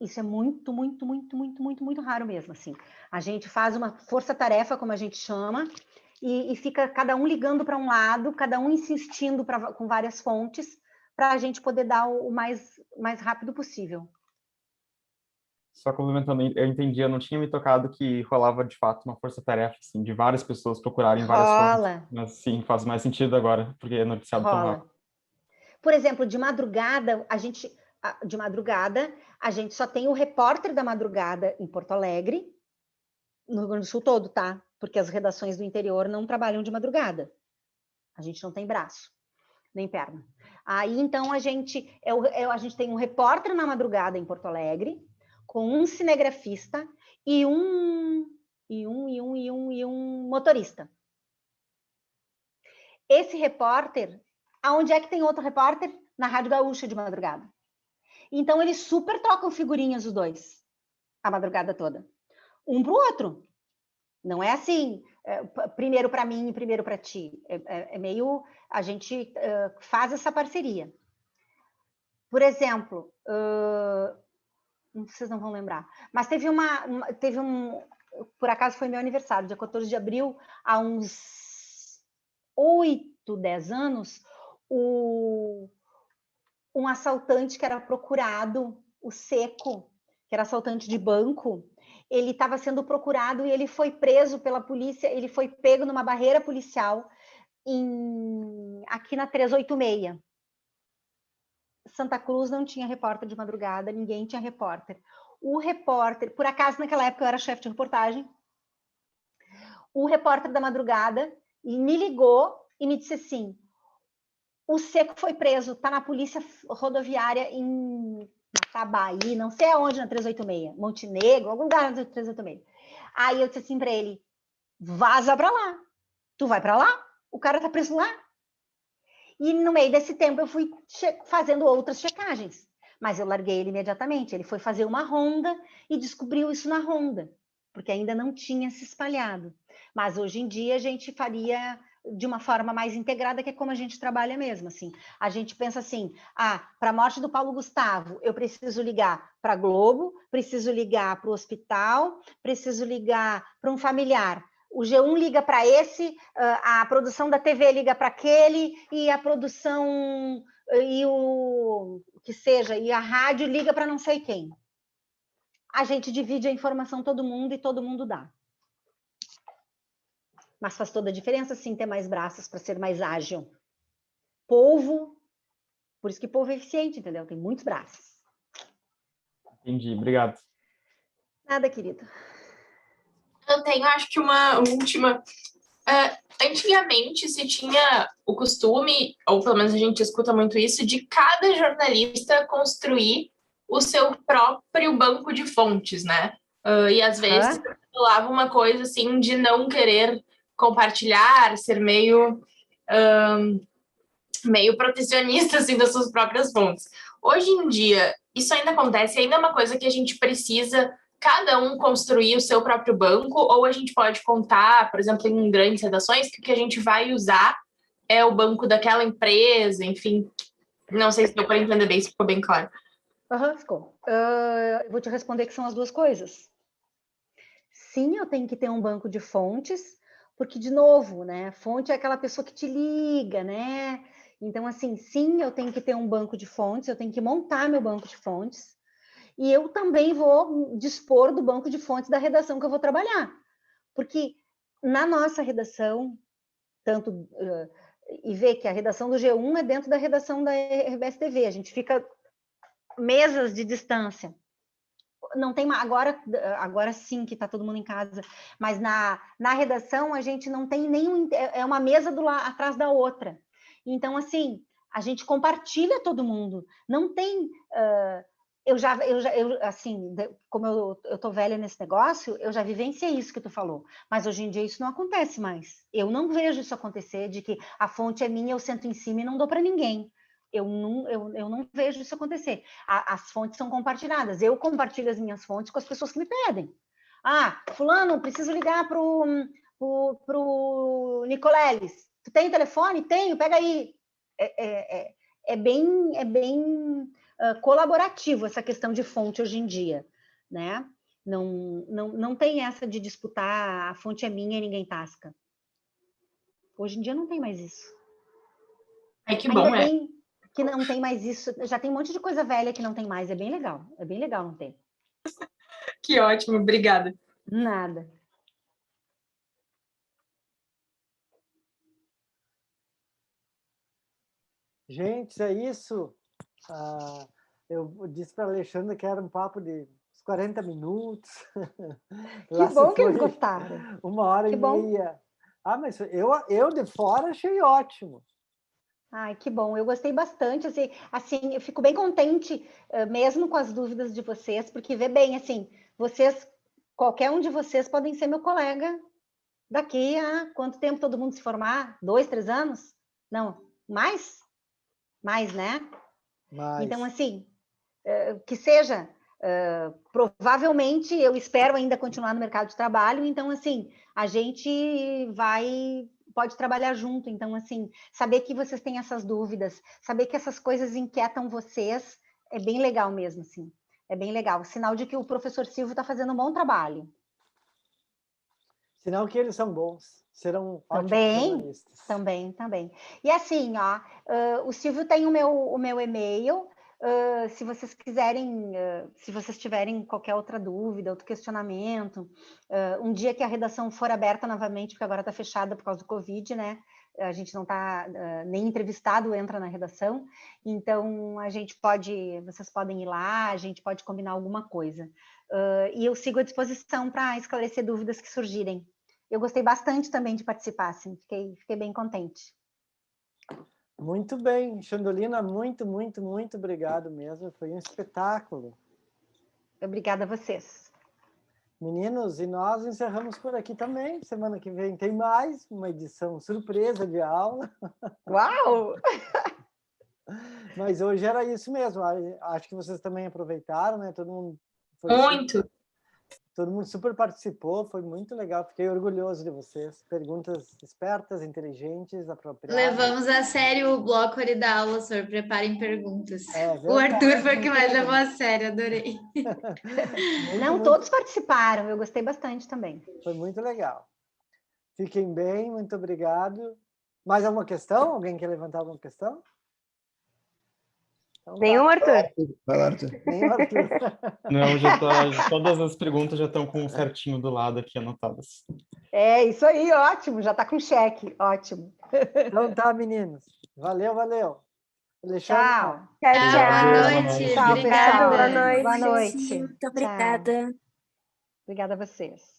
isso é muito, muito, muito, muito, muito, muito raro mesmo, assim. A gente faz uma força-tarefa, como a gente chama, e fica cada um ligando para um lado, cada um insistindo com várias fontes, para a gente poder dar o mais rápido possível. Só complementando, eu entendi, eu não tinha me tocado que rolava de fato uma força-tarefa, assim, de várias pessoas procurarem várias fontes. Mas sim, faz mais sentido agora, porque é noticiado tão rápido. Por exemplo, de madrugada, a gente só tem o repórter da madrugada em Porto Alegre, no Rio Grande do Sul todo, tá? Porque as redações do interior não trabalham de madrugada. A gente não tem braço, nem perna. Aí, então, a gente tem um repórter na madrugada em Porto Alegre, com um cinegrafista e um motorista. Esse repórter, aonde é que tem outro repórter? Na Rádio Gaúcha de madrugada. Então, eles super trocam figurinhas os dois, a madrugada toda. Um pro outro. Não é assim, primeiro para mim e primeiro para ti. É meio, a gente faz essa parceria. Por exemplo, vocês não vão lembrar, mas teve por acaso foi meu aniversário, dia 14 de abril, há uns 8, 10 anos, um assaltante que era procurado, o Seco, que era assaltante de banco, ele estava sendo procurado e ele foi preso pela polícia, ele foi pego numa barreira policial aqui na 386. Santa Cruz não tinha repórter de madrugada, ninguém tinha repórter. O repórter, por acaso naquela época eu era chefe de reportagem, o repórter da madrugada me ligou e me disse assim, o Seco foi preso, está na polícia rodoviária em Tabaí, não sei aonde, na 386, Montenegro, algum lugar na 386. Aí eu disse assim para ele, vaza para lá, tu vai para lá, o cara tá preso lá. E no meio desse tempo eu fui fazendo outras checagens, mas eu larguei ele imediatamente. Ele foi fazer uma ronda e descobriu isso na ronda, porque ainda não tinha se espalhado. Mas hoje em dia a gente faria de uma forma mais integrada, que é como a gente trabalha mesmo, assim. A gente pensa assim, para a morte do Paulo Gustavo, eu preciso ligar para a Globo, preciso ligar para o hospital, preciso ligar para um familiar. O G1 liga para esse, a produção da TV liga para aquele, e a produção, e o que seja, e a rádio liga para não sei quem. A gente divide a informação todo mundo e todo mundo dá. Mas faz toda a diferença, sim, ter mais braços para ser mais ágil. Polvo, por isso que polvo é eficiente, entendeu? Tem muitos braços. Entendi, obrigado. Nada, querido. Eu tenho, acho que uma última. Antigamente se tinha o costume, ou pelo menos a gente escuta muito isso, de cada jornalista construir o seu próprio banco de fontes, né? E às vezes falava uma coisa assim de não querer compartilhar, ser meio protecionista assim, das suas próprias fontes. Hoje em dia, isso ainda acontece, ainda é uma coisa que a gente precisa cada um construir o seu próprio banco, ou a gente pode contar, por exemplo, em grandes redações, que o que a gente vai usar é o banco daquela empresa, enfim. Não sei se deu para entender bem, se ficou bem claro. Ficou. Eu vou te responder que são as duas coisas. Sim, eu tenho que ter um banco de fontes, porque, de novo, né, fonte é aquela pessoa que te liga, né? Então, assim, sim, eu tenho que ter um banco de fontes, eu tenho que montar meu banco de fontes, e eu também vou dispor do banco de fontes da redação que eu vou trabalhar. Porque na nossa redação, tanto... e ver que a redação do G1 é dentro da redação da RBS TV, a gente fica mesas de distância. Não tem agora sim que está todo mundo em casa, mas na redação a gente não tem nenhum, é uma mesa atrás da outra. Então, assim, a gente compartilha todo mundo. Não tem... eu assim, como eu tô velha nesse negócio, eu já vivenciei isso que tu falou, mas hoje em dia isso não acontece mais. Eu não vejo isso acontecer, de que a fonte é minha, eu sento em cima e não dou para ninguém. Eu não vejo isso acontecer. As fontes são compartilhadas. Eu compartilho as minhas fontes com as pessoas que me pedem. Fulano, preciso ligar pro Nicoleles. Tu tem telefone? Tenho, pega aí. É bem colaborativo essa questão de fonte hoje em dia, né? Não tem essa de disputar a fonte é minha e ninguém tasca. Hoje em dia não tem mais isso. Ai, que Ainda bom, bem que não tem mais isso. Já tem um monte de coisa velha que não tem mais. É bem legal não ter. Que ótimo, obrigada. Nada. Gente, é isso. Eu disse para a Alexandra que era um papo de 40 minutos. Que bom que eles gostaram. 1h30. Mas eu de fora achei ótimo. Ai, que bom. Eu gostei bastante. Assim, eu fico bem contente, mesmo com as dúvidas de vocês, porque vê bem, assim, qualquer um de vocês podem ser meu colega daqui a quanto tempo todo mundo se formar? 2, 3 anos? Não, mais? Mais, né? Mais. Então, assim, que seja, provavelmente eu espero ainda continuar no mercado de trabalho, então, assim, a gente pode trabalhar junto. Então, assim, saber que vocês têm essas dúvidas, saber que essas coisas inquietam vocês, é bem legal mesmo, assim. É bem legal. Sinal de que o professor Silvio está fazendo um bom trabalho. Sinal que eles são bons. Serão ótimos jornalistas. Também. E assim, o Silvio tem o meu e-mail. Se vocês quiserem, se vocês tiverem qualquer outra dúvida, outro questionamento, um dia que a redação for aberta novamente, porque agora está fechada por causa do Covid, né? A gente não está, nem entrevistado entra na redação, então vocês podem ir lá, a gente pode combinar alguma coisa. E eu sigo à disposição para esclarecer dúvidas que surgirem. Eu gostei bastante também de participar, assim, fiquei bem contente. Muito bem, Xandolina, muito obrigado mesmo, foi um espetáculo. Obrigada a vocês. Meninos, e nós encerramos por aqui também. Semana que vem tem mais uma edição surpresa de aula. Uau! Mas hoje era isso mesmo, acho que vocês também aproveitaram, né? Todo mundo Todo mundo super participou, foi muito legal, fiquei orgulhoso de vocês. Perguntas espertas, inteligentes, apropriadas. Levamos a sério o bloco ali da aula, senhor. Preparem perguntas. O Verdade, Arthur foi o que mais levou a sério, adorei. Todos participaram, eu gostei bastante também. Foi muito legal. Fiquem bem, muito obrigado. Mais alguma questão? Alguém quer levantar alguma questão? Então, Nenhum, Arthur? Vai lá, Arthur. Nenhum, Arthur. Não, todas as perguntas já estão com um certinho do lado aqui anotadas. É, isso aí, ótimo, já está com cheque, ótimo. Então tá, meninos. Valeu. Tchau. Tchau, boa noite. Tchau, pessoal. Boa noite. Boa noite. Muito obrigada. Obrigada a vocês.